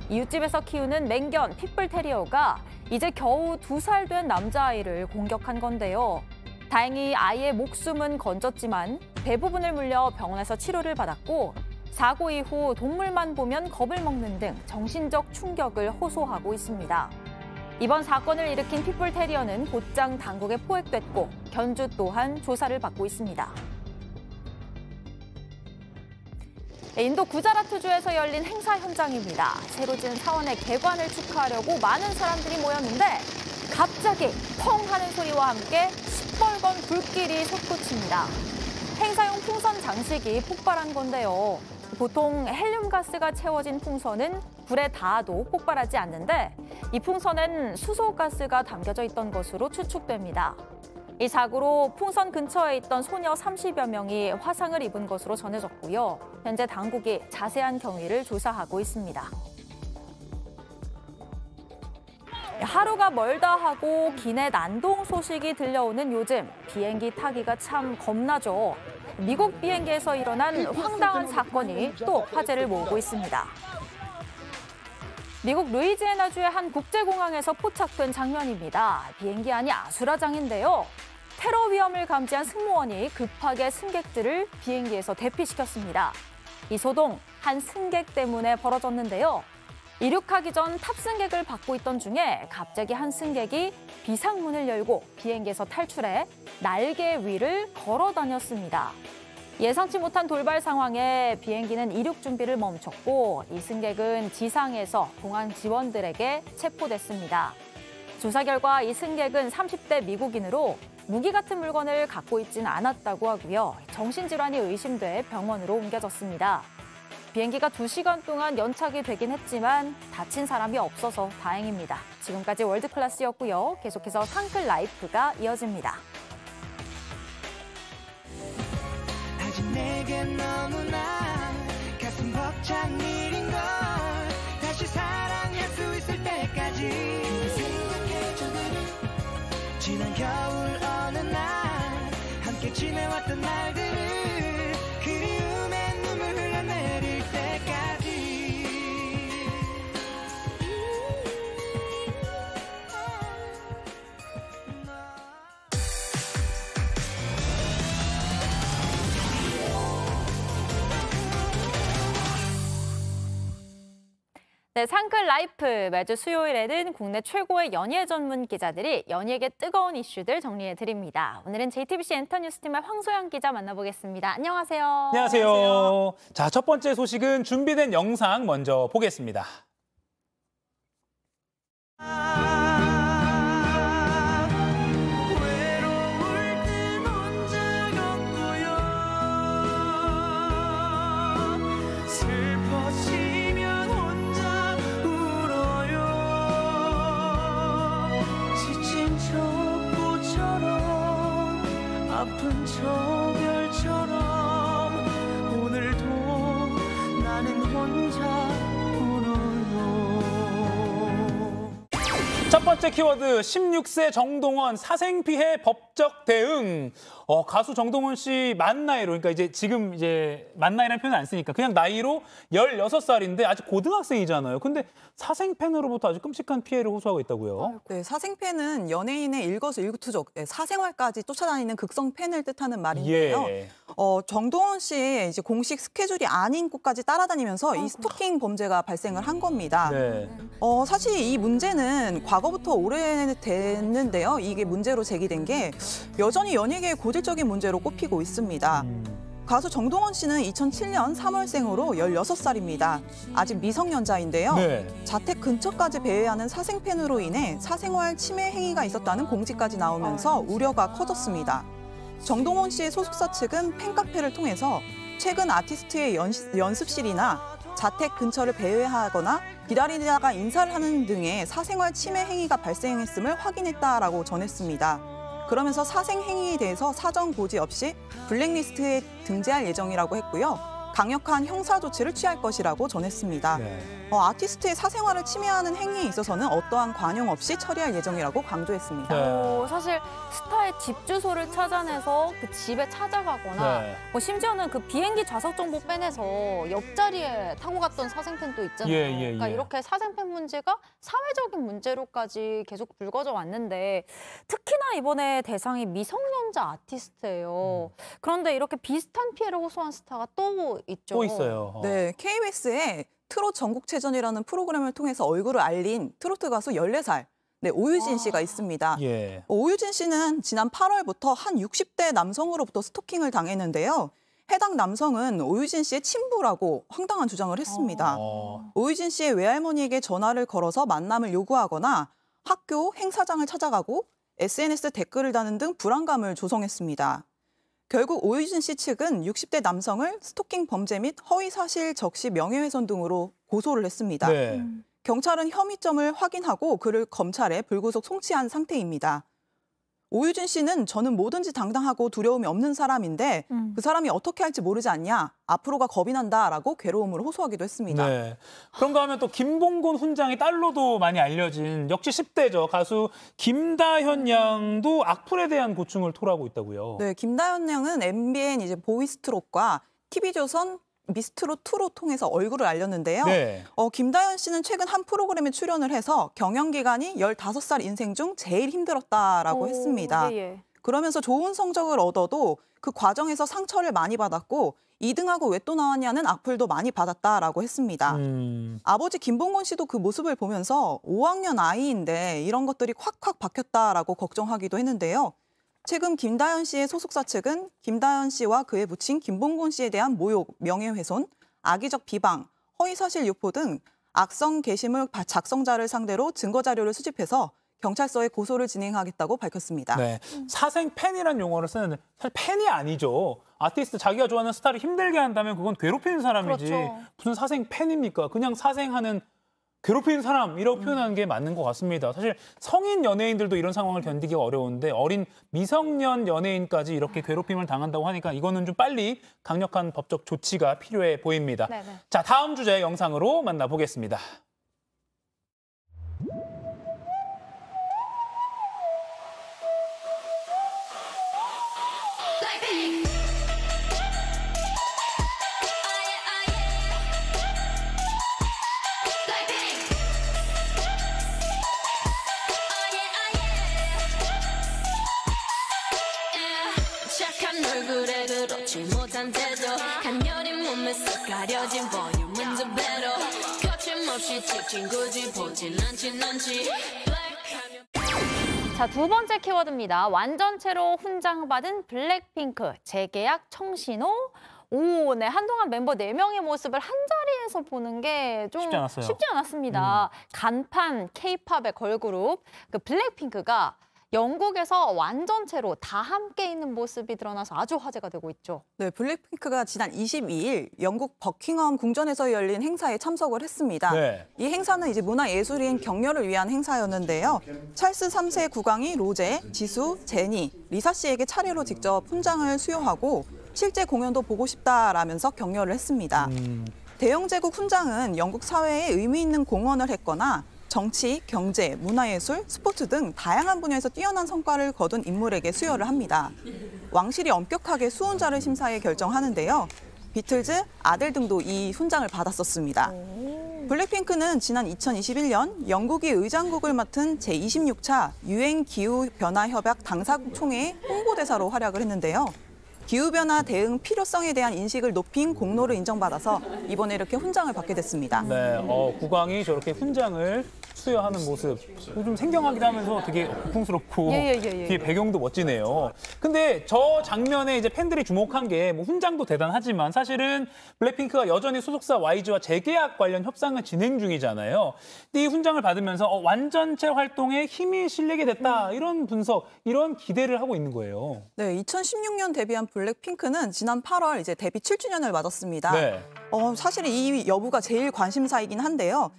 [SPEAKER 1] 이웃집에서 키우는 맹견 핏불 테리어가 이제 겨우 2살 된 남자아이를 공격한 건데요. 다행히 아이의 목숨은 건졌지만 대부분을 물려 병원에서 치료를 받았고 사고 이후 동물만 보면 겁을 먹는 등 정신적 충격을 호소하고 있습니다. 이번 사건을 일으킨 핏불 테리어는 곧장 당국에 포획됐고 견주 또한 조사를 받고 있습니다. 인도 구자라트주에서 열린 행사 현장입니다. 새로 지은 사원의 개관을 축하하려고 많은 사람들이 모였는데 갑자기 펑 하는 소리와 함께 시뻘건 불길이 솟구칩니다. 행사용 풍선 장식이 폭발한 건데요. 보통 헬륨가스가 채워진 풍선은 불에 닿아도 폭발하지 않는데 이 풍선엔 수소가스가 담겨져 있던 것으로 추측됩니다. 이 사고로 풍선 근처에 있던 소녀 30여 명이 화상을 입은 것으로 전해졌고요. 현재 당국이 자세한 경위를 조사하고 있습니다. 하루가 멀다 하고 기내 난동 소식이 들려오는 요즘 비행기 타기가 참 겁나죠. 미국 비행기에서 일어난 황당한 사건이 또 화제를 모으고 있습니다. 미국 루이지애나주의 한 국제공항에서 포착된 장면입니다. 비행기 안이 아수라장인데요. 테러 위험을 감지한 승무원이 급하게 승객들을 비행기에서 대피시켰습니다. 이 소동 한 승객 때문에 벌어졌는데요. 이륙하기 전 탑승객을 받고 있던 중에 갑자기 한 승객이 비상문을 열고 비행기에서 탈출해 날개 위를 걸어 다녔습니다. 예상치 못한 돌발 상황에 비행기는 이륙 준비를 멈췄고 이승객은 지상에서 공항 지원들에게 체포됐습니다. 조사 결과 이승객은 30대 미국인으로 무기 같은 물건을 갖고 있지는 않았다고 하고요. 정신질환이 의심돼 병원으로 옮겨졌습니다. 비행기가 2시간 동안 연착이 되긴 했지만 다친 사람이 없어서 다행입니다. 지금까지 월드클래스였고요. 계속해서 상클 라이프가 이어집니다.
[SPEAKER 9] 아직 내겐 너무나 가슴 벅찬 일인 걸 다시 사랑할 수 있을 때까지 생각해줘 나를 지난 겨울 어느 날 함께 지내왔던 날들을 그리움에 눈물 흘러내릴 때까지
[SPEAKER 1] 네, 상클 라이프 매주 수요일에는 국내 최고의 연예 전문 기자들이 연예계 뜨거운 이슈들 정리해 드립니다. 오늘은 JTBC 엔터뉴스팀의 황소영 기자 만나보겠습니다. 안녕하세요.
[SPEAKER 2] 안녕하세요. 자, 첫 번째 소식은 준비된 영상 먼저 보겠습니다.
[SPEAKER 9] 아픈 저 별처럼 오늘도 나는 혼자 울어요.
[SPEAKER 2] 첫 번째 키워드 16세 정동원 사생피해 법적 대응. 가수 정동원 씨 만 나이로, 그러니까 이제 지금 이제 만 나이라는 표현을 안 쓰니까 그냥 나이로 16살인데 아직 고등학생이잖아요. 근데 사생팬으로부터 아주 끔찍한 피해를 호소하고 있다고요.
[SPEAKER 10] 네, 사생팬은 연예인의 일거수일투족, 사생활까지 쫓아다니는 극성 팬을 뜻하는 말인데요.
[SPEAKER 2] 예.
[SPEAKER 10] 정동원 씨의 이제 공식 스케줄이 아닌 곳까지 따라다니면서 이 스토킹 범죄가 발생을 한 겁니다.
[SPEAKER 2] 네.
[SPEAKER 10] 사실 이 문제는 과거부터 오래됐는데요. 이게 문제로 제기된 게 여전히 연예계의 고질적인 문제로 꼽히고 있습니다. 가수 정동원 씨는 2007년 3월생으로 16살입니다. 아직 미성년자인데요.
[SPEAKER 2] 네.
[SPEAKER 10] 자택 근처까지 배회하는 사생팬으로 인해 사생활 침해 행위가 있었다는 공지까지 나오면서 우려가 커졌습니다. 정동원 씨의 소속사 측은 팬카페를 통해서 최근 아티스트의 연습실이나 자택 근처를 배회하거나 기다리다가 인사를 하는 등의 사생활 침해 행위가 발생했음을 확인했다라고 전했습니다. 그러면서 사생 행위에 대해서 사전 고지 없이 블랙리스트에 등재할 예정이라고 했고요. 강력한 형사 조치를 취할 것이라고 전했습니다.
[SPEAKER 2] 네.
[SPEAKER 10] 아티스트의 사생활을 침해하는 행위에 있어서는 어떠한 관용 없이 처리할 예정이라고 강조했습니다.
[SPEAKER 2] 네.
[SPEAKER 1] 사실 스타의 집 주소를 찾아내서 그 집에 찾아가거나
[SPEAKER 2] 네.
[SPEAKER 1] 심지어는 그 비행기 좌석 정보 빼내서 옆자리에 타고 갔던 사생팬도 있잖아요. 그러니까 이렇게 사생팬 문제가 사회적인 문제로까지 계속 불거져 왔는데 특히나 이번에 대상이 미성년자 아티스트예요. 그런데 이렇게 비슷한 피해를 호소한 스타가 또 있죠.
[SPEAKER 2] 또 있어요.
[SPEAKER 10] 네, KBS의 트롯 전국체전이라는 프로그램을 통해서 얼굴을 알린 트로트 가수 14살 오유진 씨가 있습니다.
[SPEAKER 2] 예.
[SPEAKER 10] 오유진 씨는 지난 8월부터 한 60대 남성으로부터 스토킹을 당했는데요. 해당 남성은 오유진 씨의 친부라고 황당한 주장을 했습니다. 오유진 씨의 외할머니에게 전화를 걸어서 만남을 요구하거나 학교 행사장을 찾아가고 SNS 댓글을 다는 등 불안감을 조성했습니다. 결국 오유진 씨 측은 60대 남성을 스토킹 범죄 및 허위사실 적시 명예훼손 등으로 고소를 했습니다.
[SPEAKER 2] 네.
[SPEAKER 10] 경찰은 혐의점을 확인하고 그를 검찰에 불구속 송치한 상태입니다. 오유진 씨는 저는 뭐든지 당당하고 두려움이 없는 사람인데 그 사람이 어떻게 할지 모르지 않냐. 앞으로가 겁이 난다라고 괴로움을 호소하기도 했습니다.
[SPEAKER 2] 네. 그런가 하면 또 김봉곤 훈장의 딸로도 많이 알려진 역시 10대죠. 가수 김다현 양도 악플에 대한 고충을 토로하고 있다고요.
[SPEAKER 10] 네, 김다현 양은 MBN 이제 보이스트롯과 TV조선 미스트롯2로 통해서 얼굴을 알렸는데요.
[SPEAKER 2] 네.
[SPEAKER 10] 김다현 씨는 최근 한 프로그램에 출연을 해서 경영기간이 15살 인생 중 제일 힘들었다라고 했습니다.
[SPEAKER 1] 예.
[SPEAKER 10] 그러면서 좋은 성적을 얻어도 그 과정에서 상처를 많이 받았고 2등하고 왜 또 나왔냐는 악플도 많이 받았다라고 했습니다. 아버지 김봉곤 씨도 그 모습을 보면서 5학년 아이인데 이런 것들이 콱콱 박혔다라고 걱정하기도 했는데요. 최근 김다현 씨의 소속사 측은 김다현 씨와 그의 부친 김봉곤 씨에 대한 모욕, 명예훼손, 악의적 비방, 허위사실 유포 등 악성 게시물 작성자를 상대로 증거자료를 수집해서 경찰서에 고소를 진행하겠다고 밝혔습니다.
[SPEAKER 2] 네, 사생 팬이라는 용어를 쓰는데 사실 팬이 아니죠. 아티스트 자기가 좋아하는 스타를 힘들게 한다면 그건 괴롭히는 사람이지.
[SPEAKER 5] 그렇죠.
[SPEAKER 2] 무슨 사생 팬입니까? 그냥 사생하는 괴롭히는 사람이라고 표현하는 게 맞는 것 같습니다. 사실 성인 연예인들도 이런 상황을 견디기가 어려운데 어린 미성년 연예인까지 이렇게 괴롭힘을 당한다고 하니까 이거는 좀 빨리 강력한 법적 조치가 필요해 보입니다.
[SPEAKER 5] 네네.
[SPEAKER 2] 자, 다음 주제 영상으로 만나보겠습니다.
[SPEAKER 11] 얼굴에 그렇지 못한 태도 간녀린 몸에서 가려진 볼륨은 두 배로 거침없이 찍힌 굳이 보진 않지 넌지
[SPEAKER 5] 자, 두 번째 키워드입니다. 완전체로 훈장받은 블랙핑크 재계약 청신호. 오, 네, 한동안 멤버 4명의 모습을 한 자리에서 보는 게 좀 쉽지 않았습니다. 간판 K-팝의 걸그룹 그 블랙핑크가 영국에서 완전체로 다 함께 있는 모습이 드러나서 아주 화제가 되고 있죠.
[SPEAKER 10] 네, 블랙핑크가 지난 22일 영국 버킹엄 궁전에서 열린 행사에 참석을 했습니다.
[SPEAKER 2] 네.
[SPEAKER 10] 이 행사는 이제 문화예술인 격려를 위한 행사였는데요. 찰스 3세 국왕이 로제, 지수, 제니, 리사 씨에게 차례로 직접 훈장을 수여하고 실제 공연도 보고 싶다라면서 격려를 했습니다. 대영 제국 훈장은 영국 사회에 의미 있는 공헌을 했거나 정치, 경제, 문화예술, 스포츠 등 다양한 분야에서 뛰어난 성과를 거둔 인물에게 수여를 합니다. 왕실이 엄격하게 수훈자를 심사해 결정하는데요. 비틀즈, 아델 등도 이 훈장을 받았었습니다. 블랙핑크는 지난 2021년 영국이 의장국을 맡은 제26차 유엔기후변화협약 당사국 총회의 홍보대사로 활약을 했는데요. 기후변화 대응 필요성에 대한 인식을 높인 공로를 인정받아서 이번에 이렇게 훈장을 받게 됐습니다.
[SPEAKER 2] 네, 국왕이 저렇게 훈장을 수여하는 모습 좀 생경하기도 하면서 되게 고풍스럽고 뒤에 배경도 멋지네요. 근데 저 장면에 이제 팬들이 주목한 게 뭐 훈장도 대단하지만 사실은 블랙핑크가 여전히 소속사 YG와 재계약 관련 협상을 진행 중이잖아요. 근데 이 훈장을 받으면서 완전체 활동에 힘이 실리게 됐다 이런 분석, 이런 기대를 하고 있는 거예요.
[SPEAKER 10] 네, 2016년 데뷔한 블랙핑크는 지난 8월 이제 데뷔 7주년을 맞았습니다.
[SPEAKER 2] 네.
[SPEAKER 10] 사실 이 여부가 제일 관심사이긴 한데요.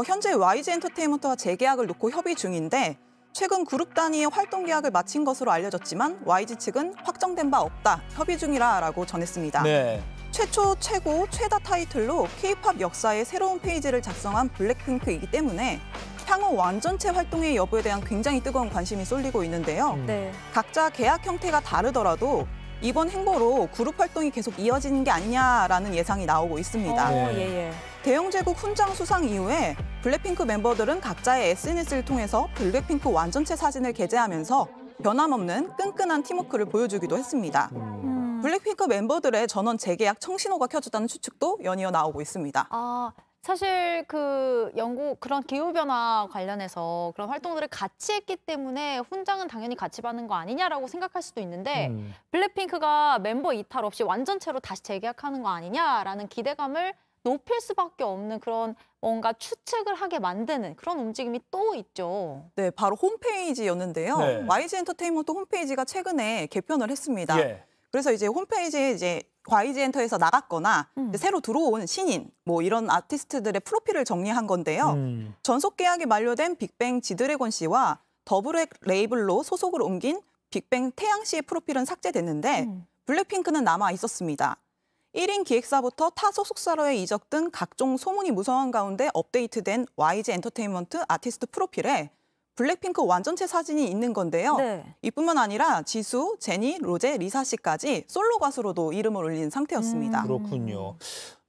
[SPEAKER 10] 현재 YG 엔터테인먼트와 재계약을 놓고 협의 중인데 최근 그룹 단위의 활동 계약을 마친 것으로 알려졌지만 YG 측은 확정된 바 없다, 협의 중이라고 전했습니다.
[SPEAKER 2] 네.
[SPEAKER 10] 최초, 최고, 최다 타이틀로 K-팝 역사의 새로운 페이지를 작성한 블랙핑크이기 때문에 향후 완전체 활동의 여부에 대한 굉장히 뜨거운 관심이 쏠리고 있는데요. 각자 계약 형태가 다르더라도 이번 행보로 그룹 활동이 계속 이어지는 게 아니냐라는 예상이 나오고 있습니다. 대영 제국 훈장 수상 이후에 블랙핑크 멤버들은 각자의 SNS를 통해서 블랙핑크 완전체 사진을 게재하면서 변함없는 끈끈한 팀워크를 보여주기도 했습니다. 블랙핑크 멤버들의 전원 재계약 청신호가 켜졌다는 추측도 연이어 나오고 있습니다.
[SPEAKER 5] 사실 그 영국 그런 기후변화 관련해서 그런 활동들을 같이 했기 때문에 훈장은 당연히 같이 받는 거 아니냐라고 생각할 수도 있는데 블랙핑크가 멤버 이탈 없이 완전체로 다시 재계약하는 거 아니냐라는 기대감을 높일 수밖에 없는 그런 뭔가 추측을 하게 만드는 그런 움직임이 또 있죠.
[SPEAKER 10] 네, 바로 홈페이지였는데요.
[SPEAKER 2] 네.
[SPEAKER 10] YG 엔터테인먼트 홈페이지가 최근에 개편을 했습니다. 그래서 이제 홈페이지에 이제 YG 엔터에서 나갔거나 새로 들어온 신인 뭐 이런 아티스트들의 프로필을 정리한 건데요. 전속 계약이 만료된 빅뱅 지드래곤 씨와 더블랙 레이블로 소속을 옮긴 빅뱅 태양 씨의 프로필은 삭제됐는데 블랙핑크는 남아 있었습니다. 1인 기획사부터 타 소속사로의 이적 등 각종 소문이 무성한 가운데 업데이트된 YG 엔터테인먼트 아티스트 프로필에 블랙핑크 완전체 사진이 있는 건데요. 이뿐만 아니라 지수, 제니, 로제, 리사 씨까지 솔로 가수로도 이름을 올린 상태였습니다.
[SPEAKER 2] 그렇군요.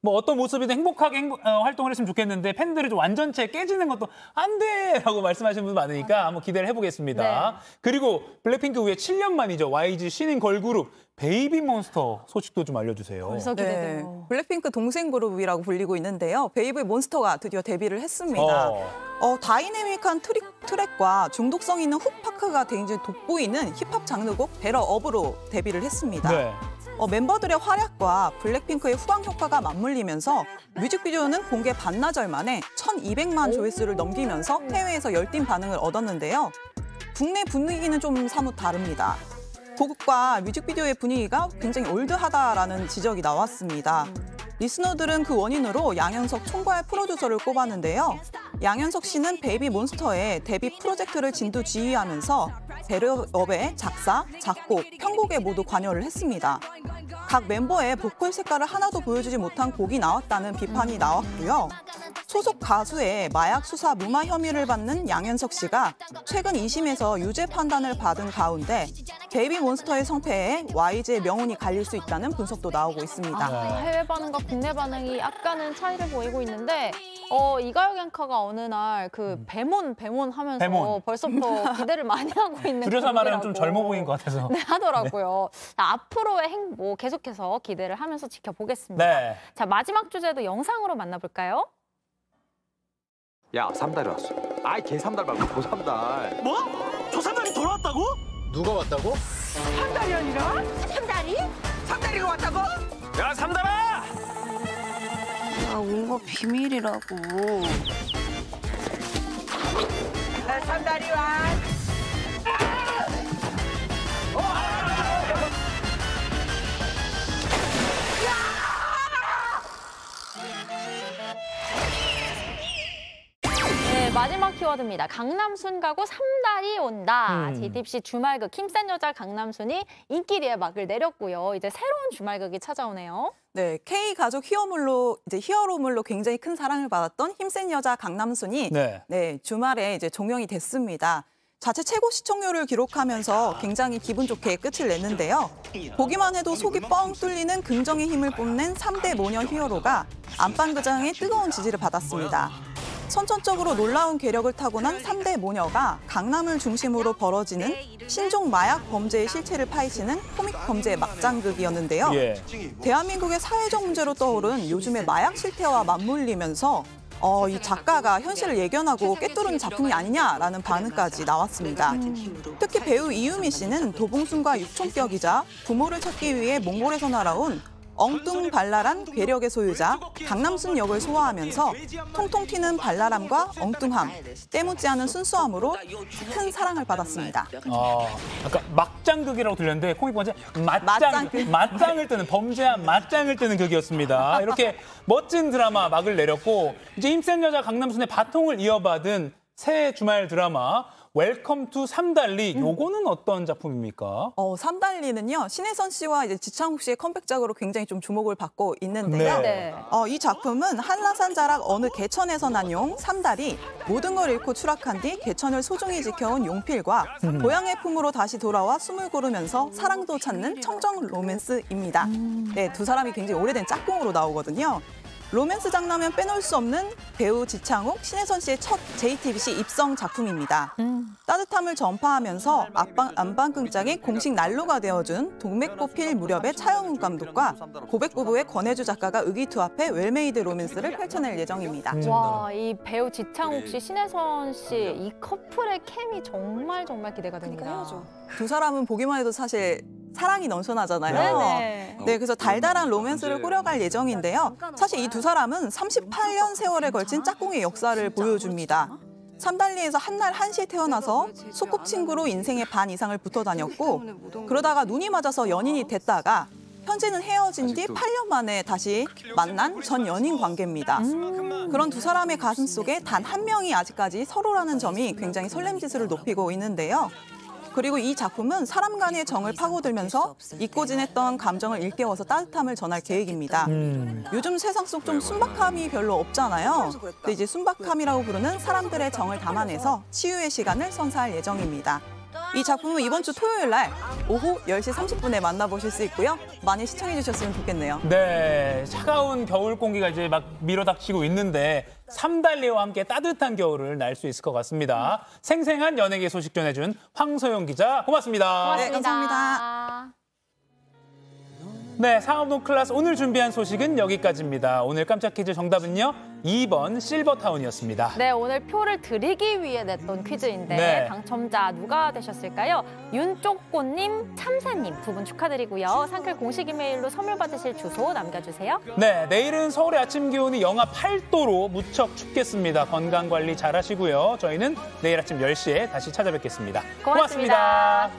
[SPEAKER 2] 뭐 어떤 모습이든 행복하게 활동을 했으면 좋겠는데 팬들이 좀 완전체 깨지는 것도 안 돼라고 말씀하시는 분 많으니까 한번 기대를 해보겠습니다.
[SPEAKER 1] 네.
[SPEAKER 2] 그리고 블랙핑크 후에 7년 만이죠. YG 신인 걸그룹 베이비몬스터 소식도 좀 알려주세요.
[SPEAKER 1] 벌써 기대돼요.
[SPEAKER 10] 블랙핑크 동생 그룹이라고 불리고 있는데요. 베이비몬스터가 드디어 데뷔를 했습니다. 다이내믹한 트랙과 중독성 있는 훅 파크가 굉장히 돋보이는 힙합 장르곡 베러 업으로 데뷔를 했습니다.
[SPEAKER 2] 네.
[SPEAKER 10] 멤버들의 활약과 블랙핑크의 후광 효과가 맞물리면서 뮤직비디오는 공개 반나절 만에 1,200만 조회수를 넘기면서 해외에서 열띤 반응을 얻었는데요. 국내 분위기는 좀 사뭇 다릅니다. 곡과 뮤직비디오의 분위기가 굉장히 올드하다라는 지적이 나왔습니다. 리스너들은 그 원인으로 양현석 총괄 프로듀서를 꼽았는데요. 양현석 씨는 베이비몬스터의 데뷔 프로젝트를 진두 지휘하면서 베러업의 작사, 작곡, 편곡에 모두 관여를 했습니다. 각 멤버의 보컬 색깔을 하나도 보여주지 못한 곡이 나왔다는 비판이 나왔고요. 소속 가수의 마약 수사 무마 혐의를 받는 양현석 씨가 최근 2심에서 유죄 판단을 받은 가운데 베이비몬스터의 성패에 YG의 명운이 갈릴 수 있다는 분석도 나오고 있습니다.
[SPEAKER 5] 해외 반응과 국내 반응이 약간은 차이를 보이고 있는데 이가요 앵커가 어느 날 그 배몬 하면서
[SPEAKER 2] 배몬.
[SPEAKER 5] 벌써부터 기대를 많이 하고 있는
[SPEAKER 2] 줄여서 말하면 좀
[SPEAKER 5] 곡이라고.
[SPEAKER 2] 젊어 보인 것 같아서.
[SPEAKER 5] 네, 하더라고요. 앞으로의 행보 계속해서 기대를 하면서 지켜보겠습니다.
[SPEAKER 2] 네.
[SPEAKER 5] 자, 마지막 주제도 영상으로 만나볼까요?
[SPEAKER 12] 야, 3달이 왔어. 아이, 걔 3달 말고 조 3달.
[SPEAKER 9] 뭐? 저 3달이 돌아왔다고?
[SPEAKER 12] 누가 왔다고?
[SPEAKER 9] 3달이 아니라? 3달이? 3달이가 왔다고?
[SPEAKER 12] 야, 3달아!
[SPEAKER 13] 온 거 비밀이라고.
[SPEAKER 9] 3달이 와.
[SPEAKER 5] 네, 마지막 키워드입니다. 강남순 가고 3달이 온다. JTBC 주말극 힘센 여자 강남순이 인기리에 막을 내렸고요. 이제 새로운 주말극이 찾아오네요.
[SPEAKER 10] 네, K 가족 히어로물로 굉장히 큰 사랑을 받았던 힘센 여자 강남순이 주말에 이제 종영이 됐습니다. 자체 최고 시청률을 기록하면서 굉장히 기분 좋게 끝을 냈는데요. 보기만 해도 속이 뻥 뚫리는 긍정의 힘을 뽐낸 3대 모녀 히어로가 안방극장의 뜨거운 지지를 받았습니다. 선천적으로 놀라운 괴력을 타고난 3대 모녀가 강남을 중심으로 벌어지는 신종 마약 범죄의 실체를 파헤치는 코믹 범죄 막장극이었는데요. 대한민국의 사회적 문제로 떠오른 요즘의 마약 실태와 맞물리면서 이 작가가 현실을 예견하고 꿰뚫은 작품이 아니냐라는 반응까지 나왔습니다. 특히 배우 이유미 씨는 도봉순과 육촌격이자 부모를 찾기 위해 몽골에서 날아온 엉뚱발랄한 괴력의 소유자 강남순 역을 소화하면서 통통 튀는 발랄함과 엉뚱함, 때묻지 않은 순수함으로 큰 사랑을 받았습니다.
[SPEAKER 2] 아까 막장극이라고 들렸는데 코믹 범죄 맞짱을 뜨는 범죄한 맞짱을 뜨는 극이었습니다. 이렇게 멋진 드라마 막을 내렸고 이제 힘센 여자 강남순의 바통을 이어받은 새 주말 드라마 웰컴 투 3달리, 요거는 어떤 작품입니까?
[SPEAKER 10] 3달리는요, 신혜선 씨와 이제 지창욱 씨의 컴백작으로 굉장히 좀 주목을 받고 있는데요. 이 작품은 한라산 자락 어느 개천에서 난 용 3달이 모든 걸 잃고 추락한 뒤 개천을 소중히 지켜온 용필과 고향의 품으로 다시 돌아와 숨을 고르면서 사랑도 찾는 청정 로맨스입니다. 네, 두 사람이 굉장히 오래된 짝꿍으로 나오거든요. 로맨스 장르면 빼놓을 수 없는 배우 지창욱, 신혜선 씨의 첫 JTBC 입성 작품입니다. 따뜻함을 전파하면서 안방극장의 공식 난로가 되어준 동맥꽃필 무렵의 차영훈 감독과 고백 부부의 권혜주 작가가 의기투합해 웰메이드 로맨스를 펼쳐낼 예정입니다.
[SPEAKER 5] 와, 이 배우 지창욱 씨, 신혜선 씨 이 커플의 케미 정말 기대가 됩니다.
[SPEAKER 10] 두 사람은 보기만 해도 사실 사랑이 넘쳐나잖아요.
[SPEAKER 5] 네네.
[SPEAKER 10] 네, 그래서 달달한 로맨스를 꾸려갈 예정인데요. 사실 이 두 사람은 38년 세월에 걸친 짝꿍의 역사를 보여줍니다. 3달리에서 한날 한시에 태어나서 소꿉친구로 인생의 반 이상을 붙어 다녔고 그러다가 눈이 맞아서 연인이 됐다가 현재는 헤어진 뒤 8년 만에 다시 만난 전 연인 관계입니다. 그런 두 사람의 가슴 속에 단 한 명이 아직까지 서로라는 점이 굉장히 설렘지수를 높이고 있는데요. 그리고 이 작품은 사람 간의 정을 파고들면서 잊고 지냈던 감정을 일깨워서 따뜻함을 전할 계획입니다. 요즘 세상 속 좀 순박함이 별로 없잖아요. 근데 이제 순박함이라고 부르는 사람들의 정을 담아내서 치유의 시간을 선사할 예정입니다. 이 작품은 이번 주 토요일 날 오후 10시 30분에 만나보실 수 있고요. 많이 시청해 주셨으면 좋겠네요.
[SPEAKER 2] 네, 차가운 겨울 공기가 이제 막 밀어닥치고 있는데 삼달리와 함께 따뜻한 겨울을 날 수 있을 것 같습니다. 생생한 연예계 소식 전해준 황소영 기자 고맙습니다.
[SPEAKER 10] 네, 감사합니다.
[SPEAKER 2] 네, 상암동 클라스 오늘 준비한 소식은 여기까지입니다. 오늘 깜짝 퀴즈 정답은요. 2번 실버타운이었습니다.
[SPEAKER 1] 네, 오늘 표를 드리기 위해 냈던 퀴즈인데
[SPEAKER 2] 네.
[SPEAKER 1] 당첨자 누가 되셨을까요? 윤쪽꽃님, 참새님 두 분 축하드리고요. 상클 공식 이메일로 선물 받으실 주소 남겨주세요.
[SPEAKER 2] 네, 내일은 서울의 아침 기온이 영하 8도로 무척 춥겠습니다. 건강관리 잘 하시고요. 저희는 내일 아침 10시에 다시 찾아뵙겠습니다.
[SPEAKER 1] 고맙습니다.